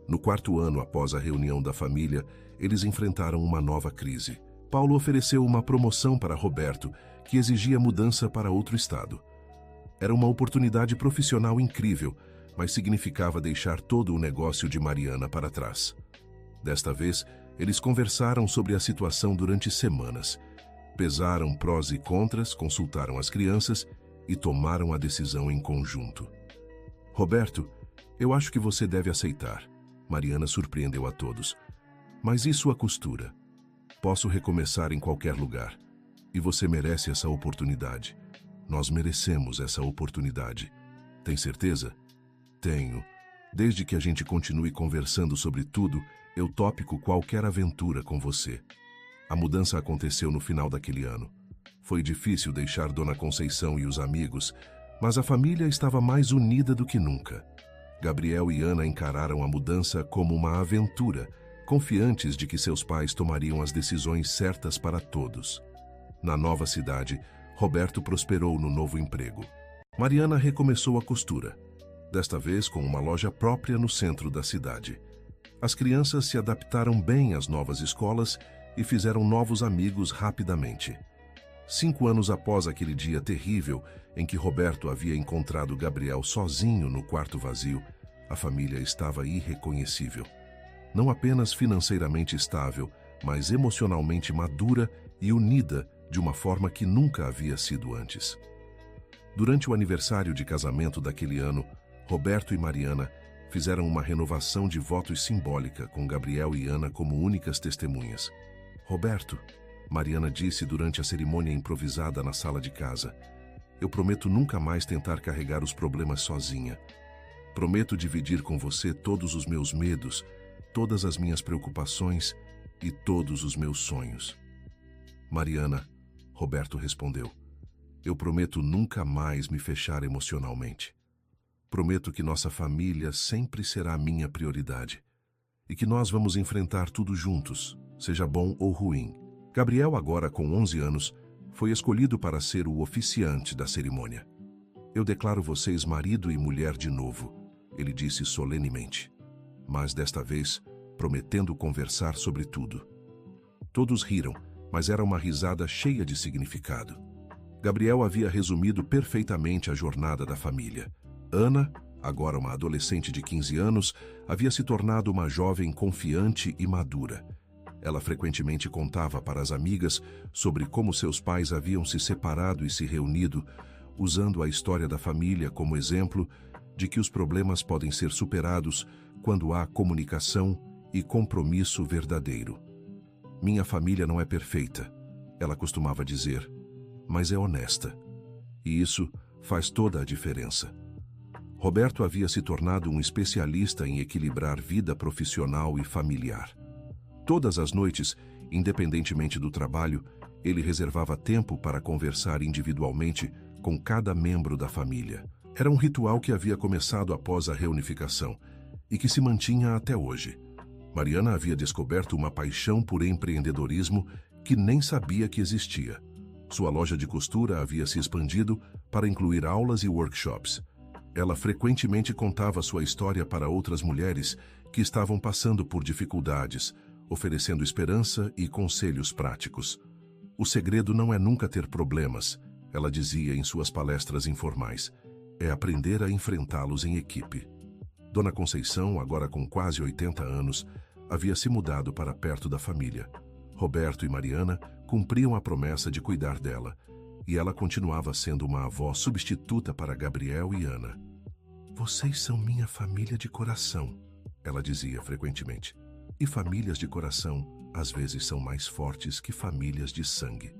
No 4º ano após a reunião da família, eles enfrentaram uma nova crise. Paulo ofereceu uma promoção para Roberto, que exigia mudança para outro estado. Era uma oportunidade profissional incrível, mas significava deixar todo o negócio de Mariana para trás. Desta vez, eles conversaram sobre a situação durante semanas. Pesaram prós e contras, consultaram as crianças e tomaram a decisão em conjunto. Roberto, eu acho que você deve aceitar. Mariana surpreendeu a todos. Mas e sua costura? Posso recomeçar em qualquer lugar. E você merece essa oportunidade. Nós merecemos essa oportunidade. Tem certeza? Tenho. Desde que a gente continue conversando sobre tudo, eu topo qualquer aventura com você. A mudança aconteceu no final daquele ano. Foi difícil deixar Dona Conceição e os amigos, mas a família estava mais unida do que nunca. Gabriel e Ana encararam a mudança como uma aventura, confiantes de que seus pais tomariam as decisões certas para todos. Na nova cidade, Roberto prosperou no novo emprego. Mariana recomeçou a costura, desta vez com uma loja própria no centro da cidade. As crianças se adaptaram bem às novas escolas e fizeram novos amigos rapidamente. 5 anos após aquele dia terrível em que Roberto havia encontrado Gabriel sozinho no quarto vazio, a família estava irreconhecível. Não apenas financeiramente estável, mas emocionalmente madura e unida de uma forma que nunca havia sido antes. Durante o aniversário de casamento daquele ano, Roberto e Mariana fizeram uma renovação de votos simbólica com Gabriel e Ana como únicas testemunhas. Roberto, Mariana disse durante a cerimônia improvisada na sala de casa, eu prometo nunca mais tentar carregar os problemas sozinha. Prometo dividir com você todos os meus medos, todas as minhas preocupações e todos os meus sonhos. Mariana, Roberto respondeu, eu prometo nunca mais me fechar emocionalmente. Prometo que nossa família sempre será minha prioridade. e que nós vamos enfrentar tudo juntos, seja bom ou ruim. Gabriel, agora com 11 anos, foi escolhido para ser o oficiante da cerimônia. Eu declaro vocês marido e mulher de novo, ele disse solenemente, mas desta vez prometendo conversar sobre tudo. Todos riram, mas era uma risada cheia de significado. Gabriel havia resumido perfeitamente a jornada da família. Ana, agora uma adolescente de 15 anos, havia se tornado uma jovem confiante e madura. Ela frequentemente contava para as amigas sobre como seus pais haviam se separado e se reunido, usando a história da família como exemplo de que os problemas podem ser superados quando há comunicação e compromisso verdadeiro. Minha família não é perfeita, ela costumava dizer, mas é honesta. E isso faz toda a diferença. Roberto havia se tornado um especialista em equilibrar vida profissional e familiar. Todas as noites, independentemente do trabalho, ele reservava tempo para conversar individualmente com cada membro da família. Era um ritual que havia começado após a reunificação e que se mantinha até hoje. Mariana havia descoberto uma paixão por empreendedorismo que nem sabia que existia. Sua loja de costura havia se expandido para incluir aulas e workshops. Ela frequentemente contava sua história para outras mulheres que estavam passando por dificuldades, oferecendo esperança e conselhos práticos. O segredo não é nunca ter problemas, ela dizia em suas palestras informais. É aprender a enfrentá-los em equipe. Dona Conceição, agora com quase 80 anos, havia se mudado para perto da família. Roberto e Mariana cumpriam a promessa de cuidar dela, e ela continuava sendo uma avó substituta para Gabriel e Ana. Vocês são minha família de coração, ela dizia frequentemente. E famílias de coração, às vezes, são mais fortes que famílias de sangue.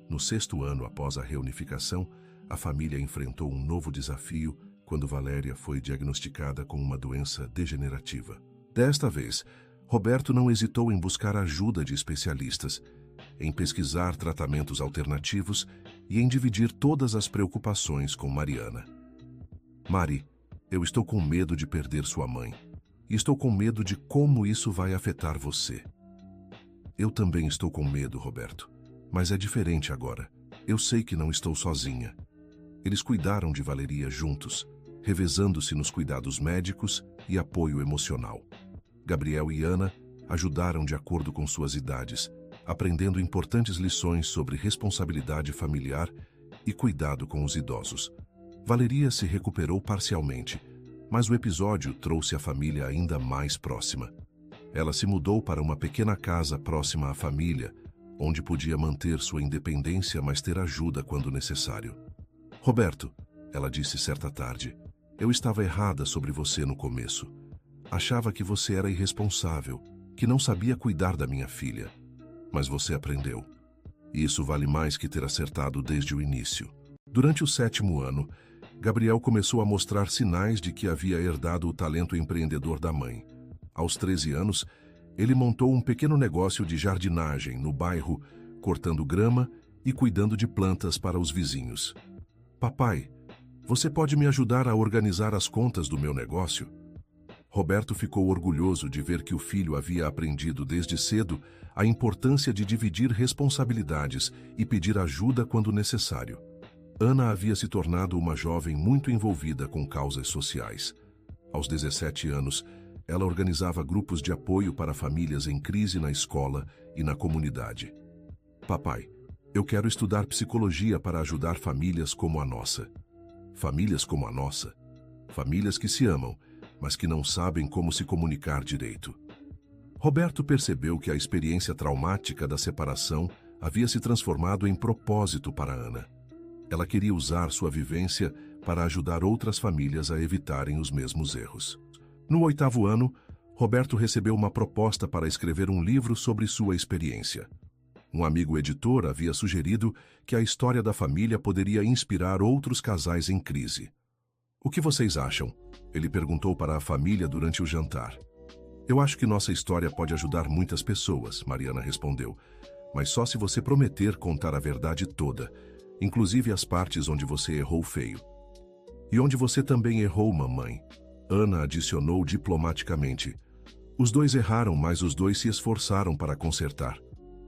No 6º ano após a reunificação, a família enfrentou um novo desafio quando Valéria foi diagnosticada com uma doença degenerativa. Desta vez, Roberto não hesitou em buscar a ajuda de especialistas, em pesquisar tratamentos alternativos e em dividir todas as preocupações com Mariana. Mari, eu estou com medo de perder sua mãe. E estou com medo de como isso vai afetar você. Eu também estou com medo, Roberto. Mas é diferente agora. Eu sei que não estou sozinha. Eles cuidaram de Valeria juntos, revezando-se nos cuidados médicos e apoio emocional. Gabriel e Ana ajudaram de acordo com suas idades, aprendendo importantes lições sobre responsabilidade familiar e cuidado com os idosos. Valeria se recuperou parcialmente, mas o episódio trouxe a família ainda mais próxima. Ela se mudou para uma pequena casa próxima à família, onde podia manter sua independência, mas ter ajuda quando necessário. Roberto, ela disse certa tarde, eu estava errada sobre você no começo. Achava que você era irresponsável, que não sabia cuidar da minha filha. Mas você aprendeu. E isso vale mais que ter acertado desde o início. Durante o 7º ano, Gabriel começou a mostrar sinais de que havia herdado o talento empreendedor da mãe. Aos 13 anos, ele montou um pequeno negócio de jardinagem no bairro, cortando grama e cuidando de plantas para os vizinhos. Papai, você pode me ajudar a organizar as contas do meu negócio? Roberto ficou orgulhoso de ver que o filho havia aprendido desde cedo a importância de dividir responsabilidades e pedir ajuda quando necessário. Ana havia se tornado uma jovem muito envolvida com causas sociais. Aos 17 anos, ela organizava grupos de apoio para famílias em crise na escola e na comunidade. Papai, eu quero estudar psicologia para ajudar famílias como a nossa. Famílias como a nossa. Famílias que se amam, mas que não sabem como se comunicar direito. Roberto percebeu que a experiência traumática da separação havia se transformado em propósito para Ana. Ela queria usar sua vivência para ajudar outras famílias a evitarem os mesmos erros. No 8º ano, Roberto recebeu uma proposta para escrever um livro sobre sua experiência. Um amigo editor havia sugerido que a história da família poderia inspirar outros casais em crise. O que vocês acham? Ele perguntou para a família durante o jantar. Eu acho que nossa história pode ajudar muitas pessoas, Mariana respondeu, mas só se você prometer contar a verdade toda, inclusive as partes onde você errou feio. E onde você também errou, mamãe, Ana adicionou diplomaticamente. Os dois erraram, mas os dois se esforçaram para consertar.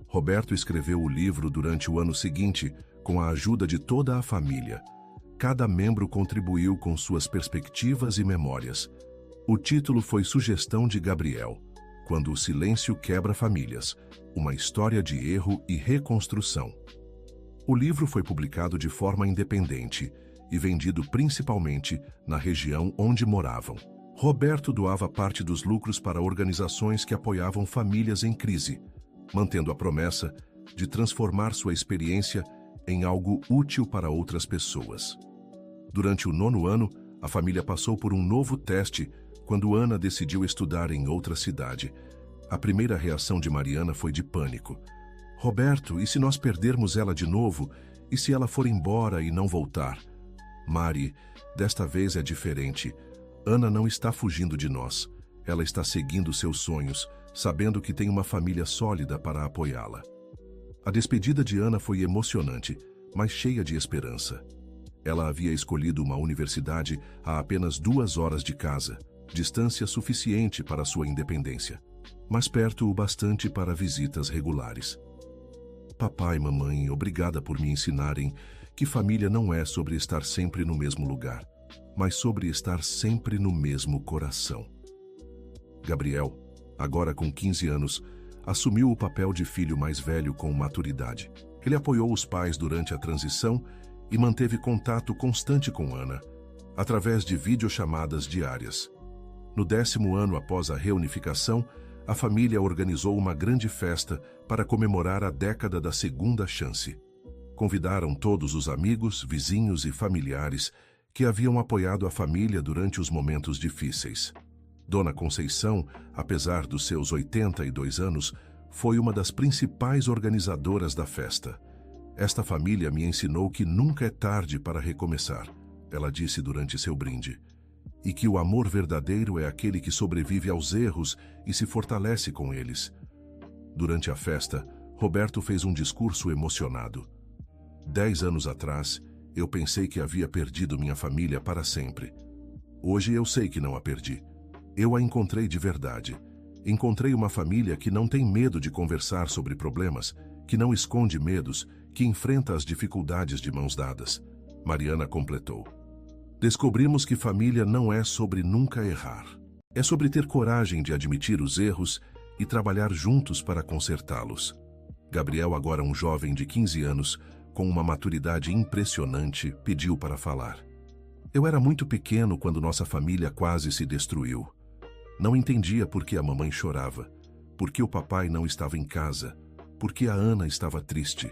Roberto escreveu o livro durante o ano seguinte, com a ajuda de toda a família. Cada membro contribuiu com suas perspectivas e memórias. O título foi sugestão de Gabriel, Quando o Silêncio Quebra Famílias, uma história de erro e reconstrução. O livro foi publicado de forma independente e vendido principalmente na região onde moravam. Roberto doava parte dos lucros para organizações que apoiavam famílias em crise, mantendo a promessa de transformar sua experiência em algo útil para outras pessoas. Durante o 9º ano, a família passou por um novo teste quando Ana decidiu estudar em outra cidade. A primeira reação de Mariana foi de pânico. Roberto, e se nós perdermos ela de novo? E se ela for embora e não voltar? Mari, desta vez é diferente. Ana não está fugindo de nós. Ela está seguindo seus sonhos, sabendo que tem uma família sólida para apoiá-la. A despedida de Ana foi emocionante, mas cheia de esperança. Ela havia escolhido uma universidade a apenas 2 horas de casa, distância suficiente para sua independência, mas perto o bastante para visitas regulares. Papai e mamãe, obrigada por me ensinarem que família não é sobre estar sempre no mesmo lugar, mas sobre estar sempre no mesmo coração. Gabriel, agora com 15 anos, assumiu o papel de filho mais velho com maturidade. Ele apoiou os pais durante a transição e manteve contato constante com Ana, através de videochamadas diárias. No 10º ano após a reunificação, a família organizou uma grande festa para comemorar a década da segunda chance. Convidaram todos os amigos, vizinhos e familiares que haviam apoiado a família durante os momentos difíceis. Dona Conceição, apesar dos seus 82 anos, foi uma das principais organizadoras da festa. Esta família me ensinou que nunca é tarde para recomeçar, ela disse durante seu brinde, e que o amor verdadeiro é aquele que sobrevive aos erros e se fortalece com eles. Durante a festa, Roberto fez um discurso emocionado. 10 anos atrás, eu pensei que havia perdido minha família para sempre. Hoje eu sei que não a perdi. Eu a encontrei de verdade. Encontrei uma família que não tem medo de conversar sobre problemas, que não esconde medos, que enfrenta as dificuldades de mãos dadas. Mariana completou. Descobrimos que família não é sobre nunca errar. É sobre ter coragem de admitir os erros e trabalhar juntos para consertá-los. Gabriel, agora um jovem de 15 anos, com uma maturidade impressionante, pediu para falar. Eu era muito pequeno quando nossa família quase se destruiu. Não entendia por que a mamãe chorava, por que o papai não estava em casa, por que a Ana estava triste.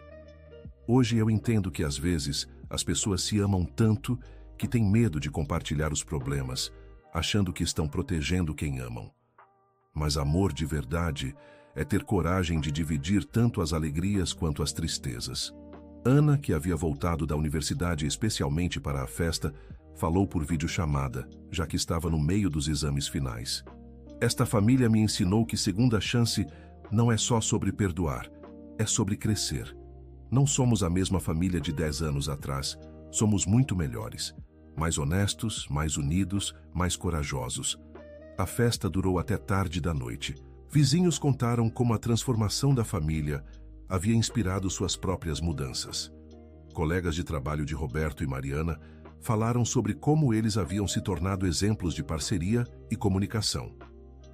Hoje eu entendo que às vezes as pessoas se amam tanto que têm medo de compartilhar os problemas, achando que estão protegendo quem amam. Mas amor de verdade é ter coragem de dividir tanto as alegrias quanto as tristezas. Ana, que havia voltado da universidade especialmente para a festa, falou por videochamada, já que estava no meio dos exames finais. Esta família me ensinou que segunda chance não é só sobre perdoar, é sobre crescer. Não somos a mesma família de 10 anos atrás, somos muito melhores, mais honestos, mais unidos, mais corajosos. A festa durou até tarde da noite. Vizinhos contaram como a transformação da família havia inspirado suas próprias mudanças. Colegas de trabalho de Roberto e Mariana falaram sobre como eles haviam se tornado exemplos de parceria e comunicação.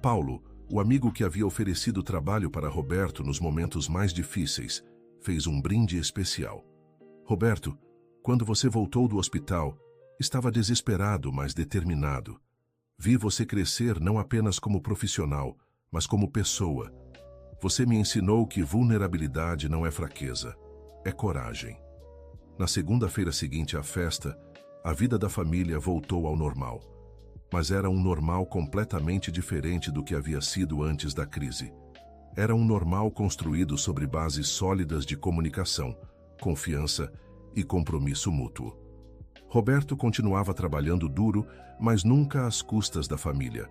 Paulo, o amigo que havia oferecido trabalho para Roberto nos momentos mais difíceis, fez um brinde especial. Roberto, quando você voltou do hospital, estava desesperado, mas determinado. Vi você crescer não apenas como profissional, mas como pessoa. Você me ensinou que vulnerabilidade não é fraqueza, é coragem. Na segunda-feira seguinte à festa, a vida da família voltou ao normal. Mas era um normal completamente diferente do que havia sido antes da crise. Era um normal construído sobre bases sólidas de comunicação, confiança e compromisso mútuo. Roberto continuava trabalhando duro, mas nunca às custas da família.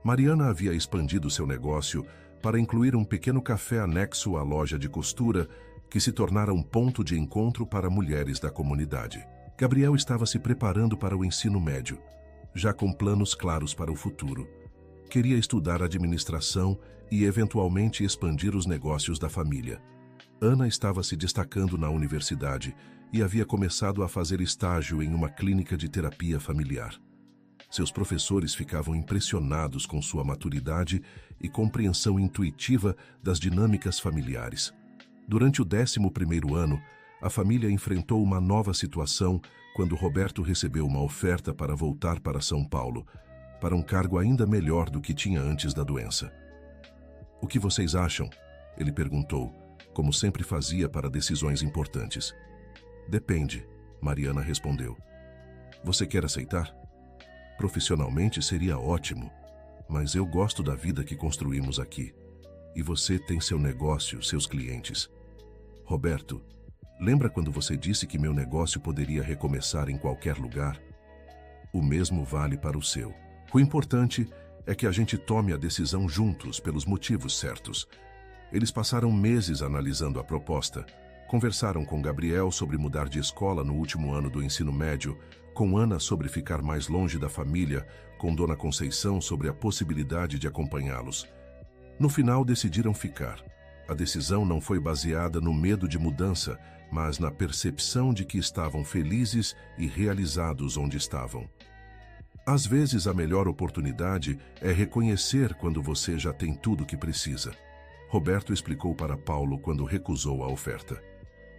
Mariana havia expandido seu negócio para incluir um pequeno café anexo à loja de costura que se tornara um ponto de encontro para mulheres da comunidade. Gabriel estava se preparando para o ensino médio, já com planos claros para o futuro. Queria estudar administração e eventualmente expandir os negócios da família. Ana estava se destacando na universidade e havia começado a fazer estágio em uma clínica de terapia familiar. Seus professores ficavam impressionados com sua maturidade e compreensão intuitiva das dinâmicas familiares. Durante o 11º ano, a família enfrentou uma nova situação quando Roberto recebeu uma oferta para voltar para São Paulo, para um cargo ainda melhor do que tinha antes da doença. "O que vocês acham?" ele perguntou, como sempre fazia para decisões importantes. "Depende", Mariana respondeu. "Você quer aceitar? Profissionalmente seria ótimo, mas eu gosto da vida que construímos aqui. E você tem seu negócio, seus clientes. Roberto, lembra quando você disse que meu negócio poderia recomeçar em qualquer lugar? O mesmo vale para o seu. O importante é que a gente tome a decisão juntos pelos motivos certos." Eles passaram meses analisando a proposta. Conversaram com Gabriel sobre mudar de escola no último ano do ensino médio, com Ana sobre ficar mais longe da família, com Dona Conceição sobre a possibilidade de acompanhá-los. No final, decidiram ficar. A decisão não foi baseada no medo de mudança, mas na percepção de que estavam felizes e realizados onde estavam. Às vezes, a melhor oportunidade é reconhecer quando você já tem tudo o que precisa. Roberto explicou para Paulo quando recusou a oferta.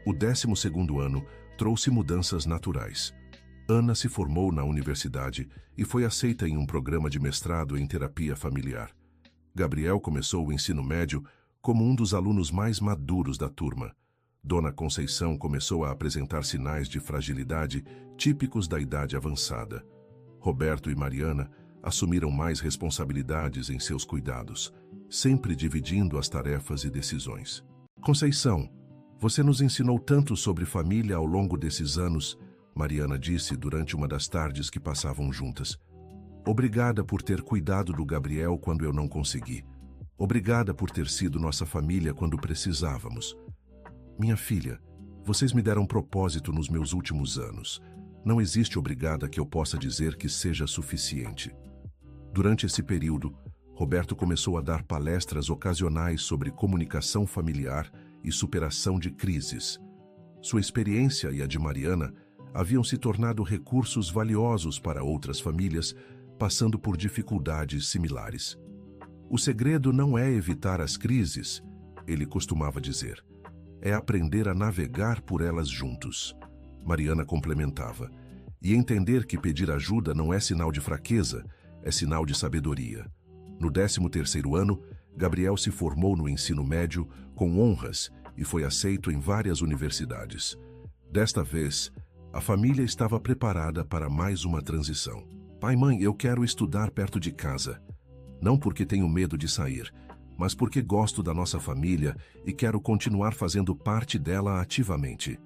O 12º ano trouxe mudanças naturais. Ana se formou na universidade e foi aceita em um programa de mestrado em terapia familiar. Gabriel começou o ensino médio como um dos alunos mais maduros da turma. Dona Conceição começou a apresentar sinais de fragilidade típicos da idade avançada. Roberto e Mariana assumiram mais responsabilidades em seus cuidados, sempre dividindo as tarefas e decisões. "Conceição, você nos ensinou tanto sobre família ao longo desses anos", Mariana disse durante uma das tardes que passavam juntas. "Obrigada por ter cuidado do Gabriel quando eu não consegui. Obrigada por ter sido nossa família quando precisávamos. Minha filha, vocês me deram propósito nos meus últimos anos. Não existe obrigada que eu possa dizer que seja suficiente." Durante esse período, Roberto começou a dar palestras ocasionais sobre comunicação familiar e superação de crises. Sua experiência e a de Mariana haviam se tornado recursos valiosos para outras famílias passando por dificuldades similares. "O segredo não é evitar as crises", ele costumava dizer. "É aprender a navegar por elas juntos." Mariana complementava. "E entender que pedir ajuda não é sinal de fraqueza, é sinal de sabedoria." No 13º ano, Gabriel se formou no ensino médio com honras e foi aceito em várias universidades. Desta vez, a família estava preparada para mais uma transição. "Pai, mãe, eu quero estudar perto de casa. Não porque tenho medo de sair, mas porque gosto da nossa família e quero continuar fazendo parte dela ativamente."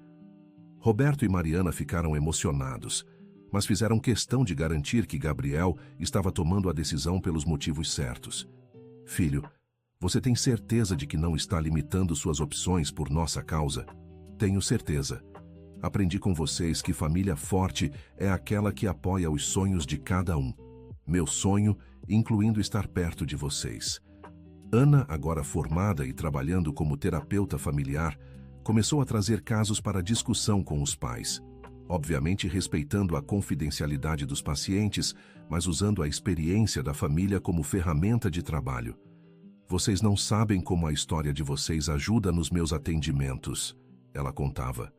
Roberto e Mariana ficaram emocionados, mas fizeram questão de garantir que Gabriel estava tomando a decisão pelos motivos certos. "Filho, você tem certeza de que não está limitando suas opções por nossa causa?" "Tenho certeza. Aprendi com vocês que família forte é aquela que apoia os sonhos de cada um. Meu sonho, incluindo estar perto de vocês." Ana, agora formada e trabalhando como terapeuta familiar, começou a trazer casos para discussão com os pais. Obviamente respeitando a confidencialidade dos pacientes, mas usando a experiência da família como ferramenta de trabalho. "Vocês não sabem como a história de vocês ajuda nos meus atendimentos", ela contava.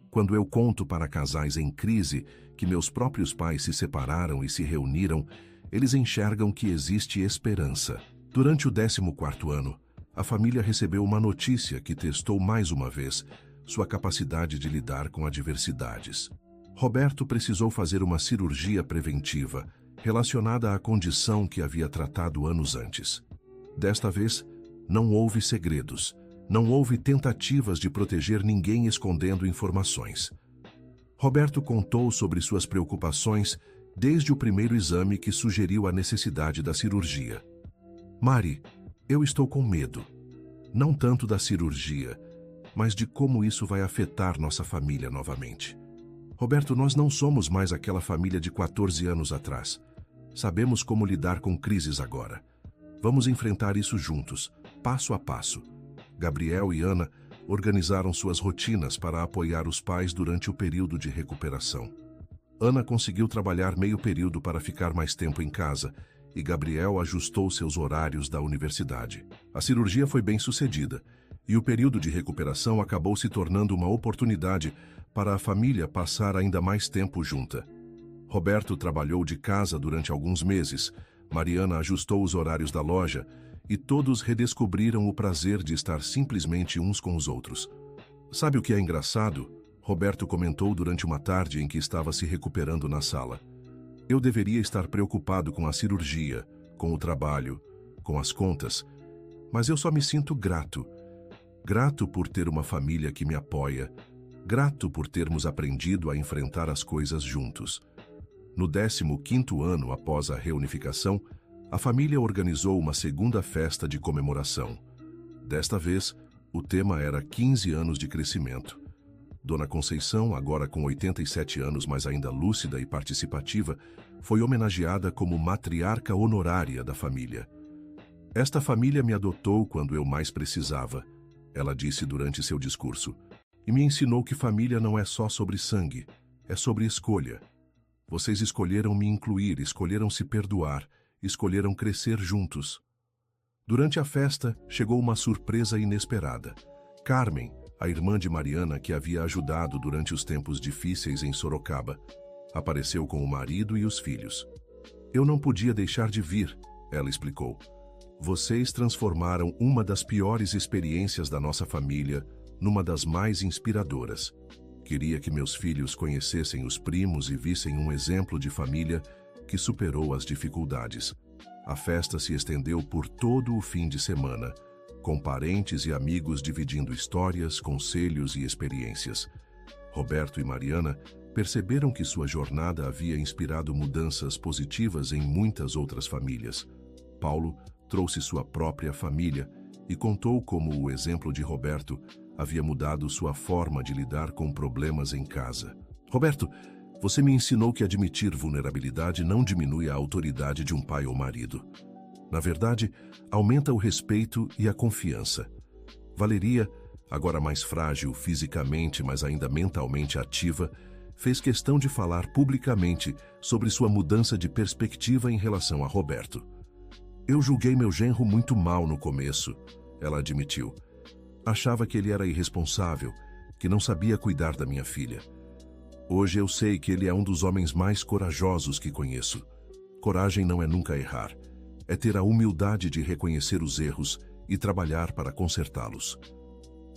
"Quando eu conto para casais em crise que meus próprios pais se separaram e se reuniram, eles enxergam que existe esperança." Durante o 14º ano, a família recebeu uma notícia que testou mais uma vez sua capacidade de lidar com adversidades. Roberto precisou fazer uma cirurgia preventiva relacionada à condição que havia tratado anos antes. Desta vez, não houve segredos, não houve tentativas de proteger ninguém escondendo informações. Roberto contou sobre suas preocupações desde o primeiro exame que sugeriu a necessidade da cirurgia. "Mari, eu estou com medo. Não tanto da cirurgia, mas de como isso vai afetar nossa família novamente. Roberto, nós não somos mais aquela família de 14 anos atrás. Sabemos como lidar com crises agora. Vamos enfrentar isso juntos, passo a passo. Gabriel e Ana organizaram suas rotinas para apoiar os pais durante o período de recuperação. Ana conseguiu trabalhar meio período para ficar mais tempo em casa e Gabriel ajustou seus horários da universidade. A cirurgia foi bem sucedida e o período de recuperação acabou se tornando uma oportunidade para a família passar ainda mais tempo junta. Roberto trabalhou de casa durante alguns meses, Mariana ajustou os horários da loja e todos redescobriram o prazer de estar simplesmente uns com os outros. Sabe o que é engraçado? Roberto comentou durante uma tarde em que estava se recuperando na sala. Eu deveria estar preocupado com a cirurgia, com o trabalho, com as contas, mas eu só me sinto grato. Grato por ter uma família que me apoia, grato por termos aprendido a enfrentar as coisas juntos. No 15º ano após a reunificação, a família organizou uma segunda festa de comemoração. Desta vez, o tema era 15 anos de crescimento. Dona Conceição, agora com 87 anos, mas ainda lúcida e participativa, foi homenageada como matriarca honorária da família. Esta família me adotou quando eu mais precisava, ela disse durante seu discurso, e me ensinou que família não é só sobre sangue, é sobre escolha. Vocês escolheram me incluir, escolheram se perdoar, escolheram crescer juntos. Durante a festa, chegou uma surpresa inesperada. Carmen, a irmã de Mariana, que havia ajudado durante os tempos difíceis em Sorocaba, apareceu com o marido e os filhos. Eu não podia deixar de vir, ela explicou. Vocês transformaram uma das piores experiências da nossa família numa das mais inspiradoras. Queria que meus filhos conhecessem os primos e vissem um exemplo de família que superou as dificuldades. A festa se estendeu por todo o fim de semana, com parentes e amigos dividindo histórias, conselhos e experiências. Roberto e Mariana perceberam que sua jornada havia inspirado mudanças positivas em muitas outras famílias. Paulo trouxe sua própria família e contou como o exemplo de Roberto havia mudado sua forma de lidar com problemas em casa. Roberto, você me ensinou que admitir vulnerabilidade não diminui a autoridade de um pai ou marido. Na verdade, aumenta o respeito e a confiança. Valeria, agora mais frágil fisicamente, mas ainda mentalmente ativa, fez questão de falar publicamente sobre sua mudança de perspectiva em relação a Roberto. Eu julguei meu genro muito mal no começo, ela admitiu. Achava que ele era irresponsável, que não sabia cuidar da minha filha. Hoje eu sei que ele é um dos homens mais corajosos que conheço. Coragem não é nunca errar. É ter a humildade de reconhecer os erros e trabalhar para consertá-los.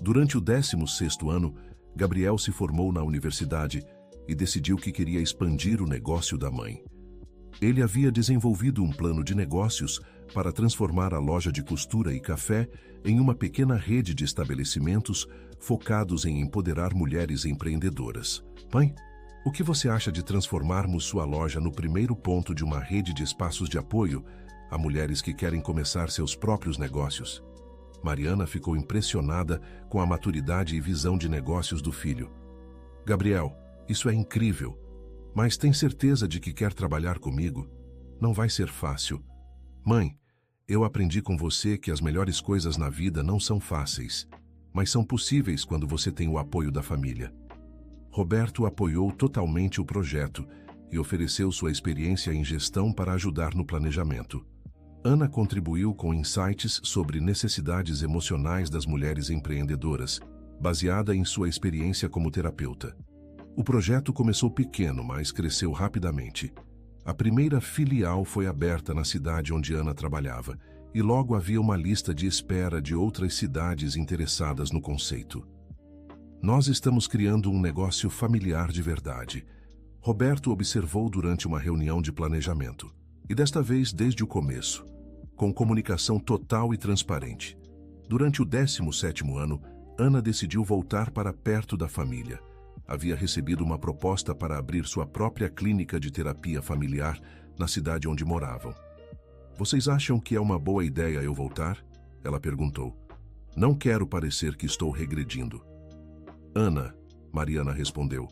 Durante o 16º ano, Gabriel se formou na universidade e decidiu que queria expandir o negócio da mãe. Ele havia desenvolvido um plano de negócios para transformar a loja de costura e café em uma pequena rede de estabelecimentos focados em empoderar mulheres empreendedoras. Mãe, o que você acha de transformarmos sua loja no primeiro ponto de uma rede de espaços de apoio a mulheres que querem começar seus próprios negócios? Mariana ficou impressionada com a maturidade e visão de negócios do filho. Gabriel, isso é incrível, mas tem certeza de que quer trabalhar comigo? Não vai ser fácil. Mãe, eu aprendi com você que as melhores coisas na vida não são fáceis, mas são possíveis quando você tem o apoio da família. Roberto apoiou totalmente o projeto e ofereceu sua experiência em gestão para ajudar no planejamento. Ana contribuiu com insights sobre necessidades emocionais das mulheres empreendedoras, baseada em sua experiência como terapeuta. O projeto começou pequeno, mas cresceu rapidamente. A primeira filial foi aberta na cidade onde Ana trabalhava, e logo havia uma lista de espera de outras cidades interessadas no conceito. Nós estamos criando um negócio familiar de verdade, Roberto observou durante uma reunião de planejamento. E desta vez desde o começo, com comunicação total e transparente. Durante o 17º ano, Ana decidiu voltar para perto da família. Havia recebido uma proposta para abrir sua própria clínica de terapia familiar na cidade onde moravam. Vocês acham que é uma boa ideia eu voltar? Ela perguntou. Não quero parecer que estou regredindo. Ana, Mariana respondeu,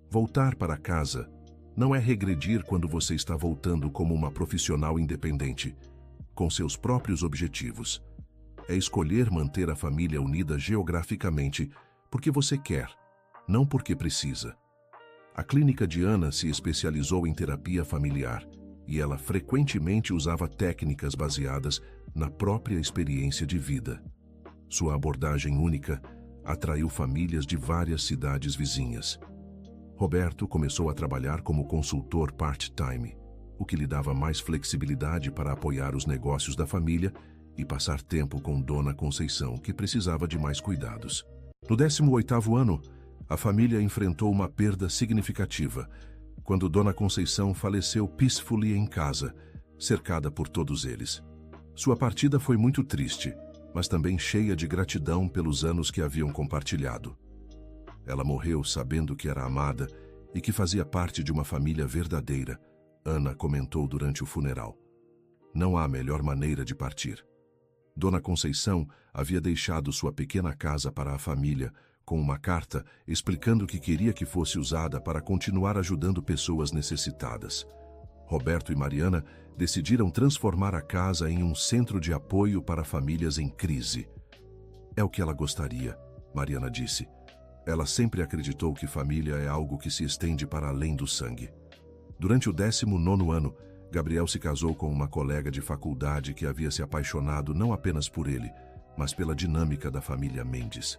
voltar para casa não é regredir quando você está voltando como uma profissional independente. com seus próprios objetivos. É escolher manter a família unida geograficamente porque você quer, não porque precisa. A clínica de Ana se especializou em terapia familiar e ela frequentemente usava técnicas baseadas na própria experiência de vida. Sua abordagem única atraiu famílias de várias cidades vizinhas. Roberto começou a trabalhar como consultor part-time, o que lhe dava mais flexibilidade para apoiar os negócios da família e passar tempo com Dona Conceição, que precisava de mais cuidados. No 18º ano, a família enfrentou uma perda significativa, quando Dona Conceição faleceu peacefully em casa, cercada por todos eles. Sua partida foi muito triste, mas também cheia de gratidão pelos anos que haviam compartilhado. Ela morreu sabendo que era amada e que fazia parte de uma família verdadeira, Ana comentou durante o funeral. Não há melhor maneira de partir. Dona Conceição havia deixado sua pequena casa para a família, com uma carta explicando que queria que fosse usada para continuar ajudando pessoas necessitadas. Roberto e Mariana decidiram transformar a casa em um centro de apoio para famílias em crise. É o que ela gostaria, Mariana disse. Ela sempre acreditou que família é algo que se estende para além do sangue. Durante o 19º ano, Gabriel se casou com uma colega de faculdade que havia se apaixonado não apenas por ele, mas pela dinâmica da família Mendes.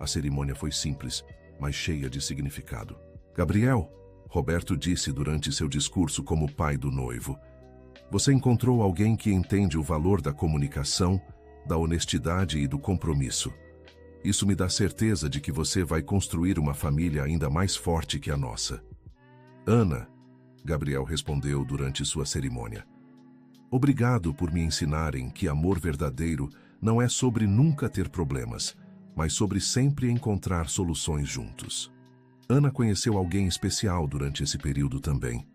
A cerimônia foi simples, mas cheia de significado. Gabriel, Roberto disse durante seu discurso como pai do noivo, você encontrou alguém que entende o valor da comunicação, da honestidade e do compromisso. Isso me dá certeza de que você vai construir uma família ainda mais forte que a nossa. Ana, Gabriel respondeu durante sua cerimônia. Obrigado por me ensinarem que amor verdadeiro não é sobre nunca ter problemas, mas sobre sempre encontrar soluções juntos. Ana conheceu alguém especial durante esse período também.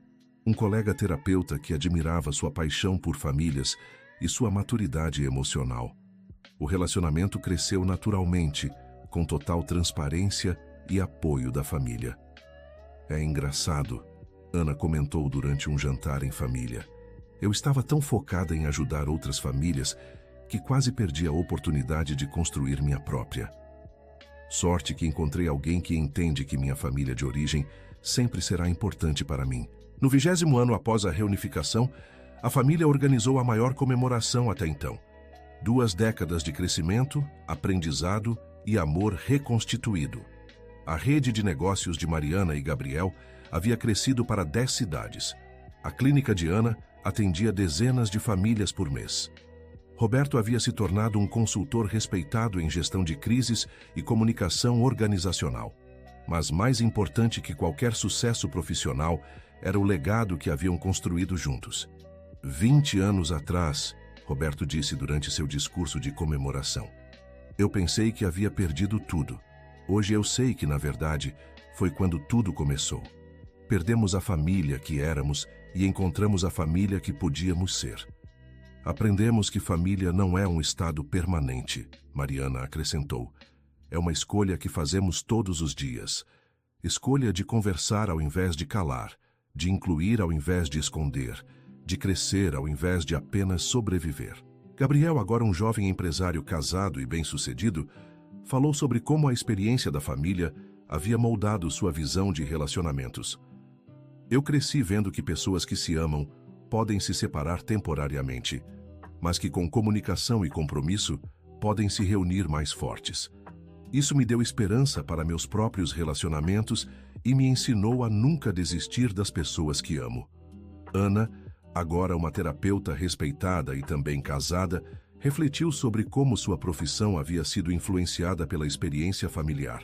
Um colega terapeuta que admirava sua paixão por famílias e sua maturidade emocional. O relacionamento cresceu naturalmente, com total transparência e apoio da família. É engraçado, Ana comentou durante um jantar em família. Eu estava tão focada em ajudar outras famílias que quase perdi a oportunidade de construir minha própria. Sorte que encontrei alguém que entende que minha família de origem sempre será importante para mim. No 20º ano após a reunificação, a família organizou a maior comemoração até então. 2 décadas de crescimento, aprendizado e amor reconstituído. A rede de negócios de Mariana e Gabriel havia crescido para 10 cidades. A clínica de Ana atendia dezenas de famílias por mês. Roberto havia se tornado um consultor respeitado em gestão de crises e comunicação organizacional. Mas mais importante que qualquer sucesso profissional era o legado que haviam construído juntos. 20 anos atrás, Roberto disse durante seu discurso de comemoração, eu pensei que havia perdido tudo. Hoje eu sei que, na verdade, foi quando tudo começou. Perdemos a família que éramos e encontramos a família que podíamos ser. Aprendemos que família não é um estado permanente, Mariana acrescentou. É uma escolha que fazemos todos os dias. Escolha de conversar ao invés de calar, de incluir ao invés de esconder, de crescer ao invés de apenas sobreviver. Gabriel, agora um jovem empresário casado e bem-sucedido, falou sobre como a experiência da família havia moldado sua visão de relacionamentos. Eu cresci vendo que pessoas que se amam podem se separar temporariamente, mas que com comunicação e compromisso podem se reunir mais fortes. Isso me deu esperança para meus próprios relacionamentos e me ensinou a nunca desistir das pessoas que amo. Ana, agora uma terapeuta respeitada e também casada, refletiu sobre como sua profissão havia sido influenciada pela experiência familiar.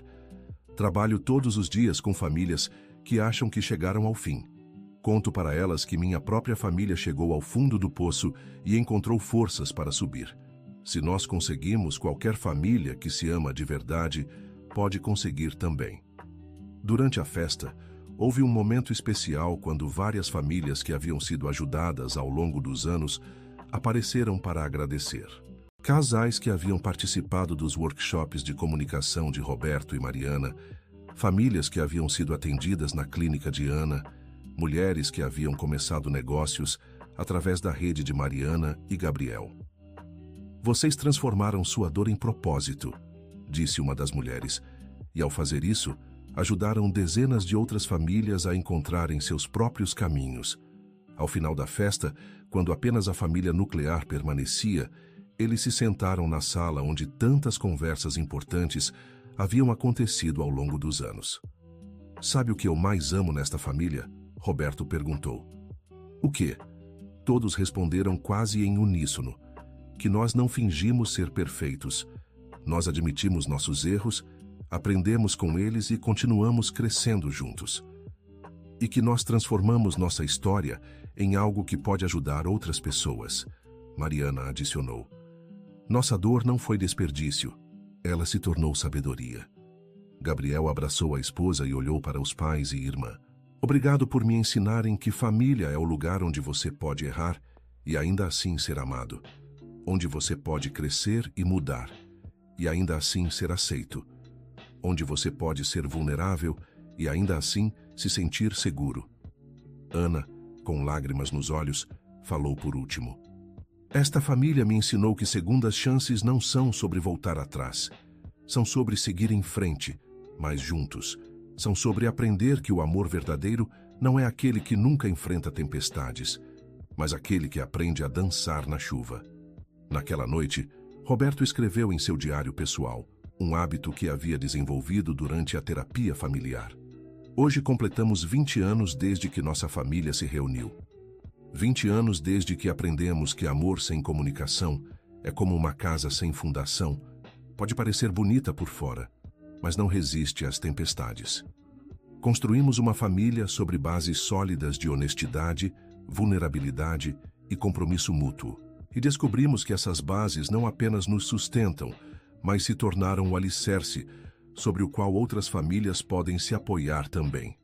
Trabalho todos os dias com famílias que acham que chegaram ao fim. Conto para elas que minha própria família chegou ao fundo do poço e encontrou forças para subir. Se nós conseguimos, qualquer família que se ama de verdade pode conseguir também. Durante a festa, houve um momento especial quando várias famílias que haviam sido ajudadas ao longo dos anos apareceram para agradecer. Casais que haviam participado dos workshops de comunicação de Roberto e Mariana, famílias que haviam sido atendidas na clínica de Ana, mulheres que haviam começado negócios, através da rede de Mariana e Gabriel. Vocês transformaram sua dor em propósito, disse uma das mulheres, e ao fazer isso, ajudaram dezenas de outras famílias a encontrarem seus próprios caminhos. Ao final da festa, quando apenas a família nuclear permanecia, eles se sentaram na sala onde tantas conversas importantes haviam acontecido ao longo dos anos. Sabe o que eu mais amo nesta família? Roberto perguntou. O quê? Todos responderam quase em uníssono. Que nós não fingimos ser perfeitos. Nós admitimos nossos erros, aprendemos com eles e continuamos crescendo juntos. E que nós transformamos nossa história em algo que pode ajudar outras pessoas, Mariana adicionou. Nossa dor não foi desperdício, ela se tornou sabedoria. Gabriel abraçou a esposa e olhou para os pais e irmã. Obrigado por me ensinarem que família é o lugar onde você pode errar e ainda assim ser amado. Onde você pode crescer e mudar, e ainda assim ser aceito. Onde você pode ser vulnerável e ainda assim se sentir seguro. Ana, com lágrimas nos olhos, falou por último. Esta família me ensinou que segundas chances não são sobre voltar atrás. São sobre seguir em frente, mas juntos. São sobre aprender que o amor verdadeiro não é aquele que nunca enfrenta tempestades, mas aquele que aprende a dançar na chuva. Naquela noite, Roberto escreveu em seu diário pessoal, um hábito que havia desenvolvido durante a terapia familiar. Hoje completamos 20 anos desde que nossa família se reuniu. 20 anos desde que aprendemos que amor sem comunicação é como uma casa sem fundação. Pode parecer bonita por fora, mas não resiste às tempestades. Construímos uma família sobre bases sólidas de honestidade, vulnerabilidade e compromisso mútuo. E descobrimos que essas bases não apenas nos sustentam, mas se tornaram o alicerce sobre o qual outras famílias podem se apoiar também.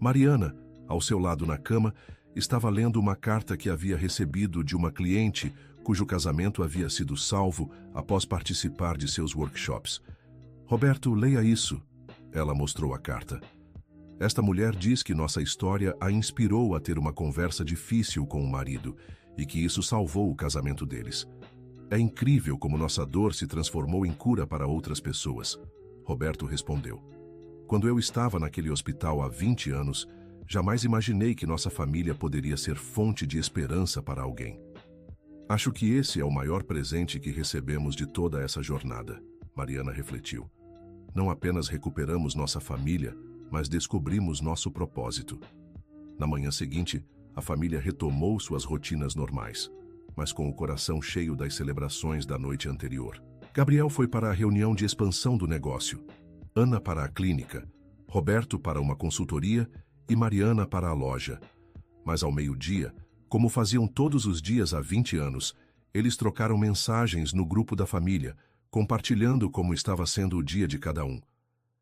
Mariana, ao seu lado na cama, estava lendo uma carta que havia recebido de uma cliente cujo casamento havia sido salvo após participar de seus workshops. Roberto, leia isso. Ela mostrou a carta. Esta mulher diz que nossa história a inspirou a ter uma conversa difícil com o marido e que isso salvou o casamento deles. É incrível como nossa dor se transformou em cura para outras pessoas. Roberto respondeu. Quando eu estava naquele hospital há 20 anos, jamais imaginei que nossa família poderia ser fonte de esperança para alguém. Acho que esse é o maior presente que recebemos de toda essa jornada, Mariana refletiu. Não apenas recuperamos nossa família, mas descobrimos nosso propósito. Na manhã seguinte, a família retomou suas rotinas normais, mas com o coração cheio das celebrações da noite anterior. Gabriel foi para a reunião de expansão do negócio, Ana para a clínica, Roberto para uma consultoria e Mariana para a loja. Mas ao meio-dia, como faziam todos os dias há 20 anos, eles trocaram mensagens no grupo da família, compartilhando como estava sendo o dia de cada um.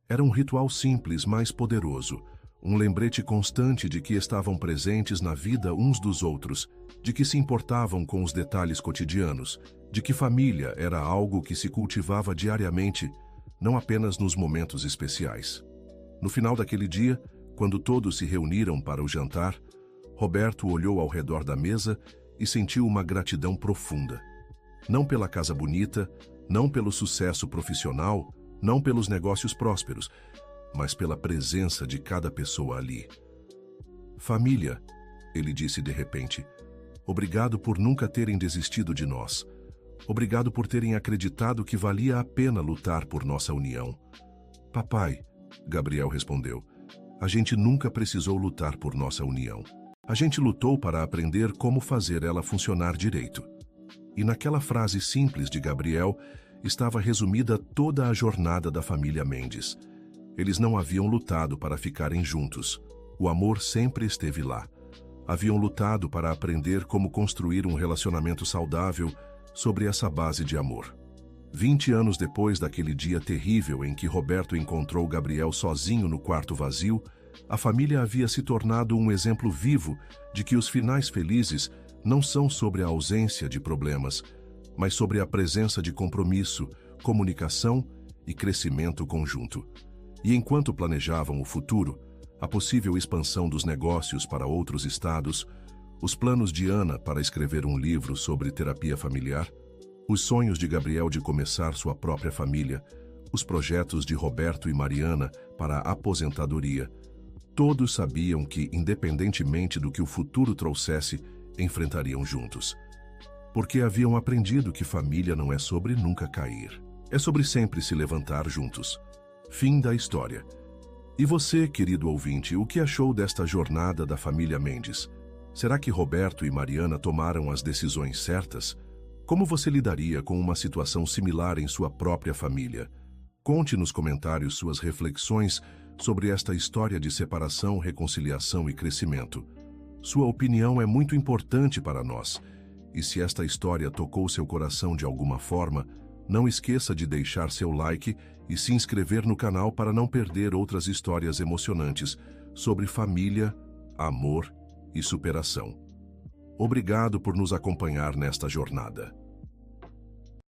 Era um ritual simples, mas poderoso, um lembrete constante de que estavam presentes na vida uns dos outros, de que se importavam com os detalhes cotidianos, de que família era algo que se cultivava diariamente, não apenas nos momentos especiais. No final daquele dia, quando todos se reuniram para o jantar, Roberto olhou ao redor da mesa e sentiu uma gratidão profunda. Não pela casa bonita, não pelo sucesso profissional, não pelos negócios prósperos, mas pela presença de cada pessoa ali. Família, ele disse de repente, obrigado por nunca terem desistido de nós. Obrigado por terem acreditado que valia a pena lutar por nossa união. Papai, Gabriel respondeu, a gente nunca precisou lutar por nossa união. A gente lutou para aprender como fazer ela funcionar direito. E naquela frase simples de Gabriel estava resumida toda a jornada da família Mendes. Eles não haviam lutado para ficarem juntos. O amor sempre esteve lá. Haviam lutado para aprender como construir um relacionamento saudável sobre essa base de amor. 20 anos depois daquele dia terrível em que Roberto encontrou Gabriel sozinho no quarto vazio, a família havia se tornado um exemplo vivo de que os finais felizes não são sobre a ausência de problemas, mas sobre a presença de compromisso, comunicação e crescimento conjunto. E enquanto planejavam o futuro, a possível expansão dos negócios para outros estados, Os planos de Ana para escrever um livro sobre terapia familiar, os sonhos de Gabriel de começar sua própria família, os projetos de Roberto e Mariana para a aposentadoria, todos sabiam que, independentemente do que o futuro trouxesse, enfrentariam juntos. Porque haviam aprendido que família não é sobre nunca cair. É sobre sempre se levantar juntos. Fim da história. E você, querido ouvinte, o que achou desta jornada da família Mendes? Será que Roberto e Mariana tomaram as decisões certas? Como você lidaria com uma situação similar em sua própria família? Conte nos comentários suas reflexões sobre esta história de separação, reconciliação e crescimento. Sua opinião é muito importante para nós. E se esta história tocou seu coração de alguma forma, não esqueça de deixar seu like e se inscrever no canal para não perder outras histórias emocionantes sobre família, amor e superação. Obrigado por nos acompanhar nesta jornada.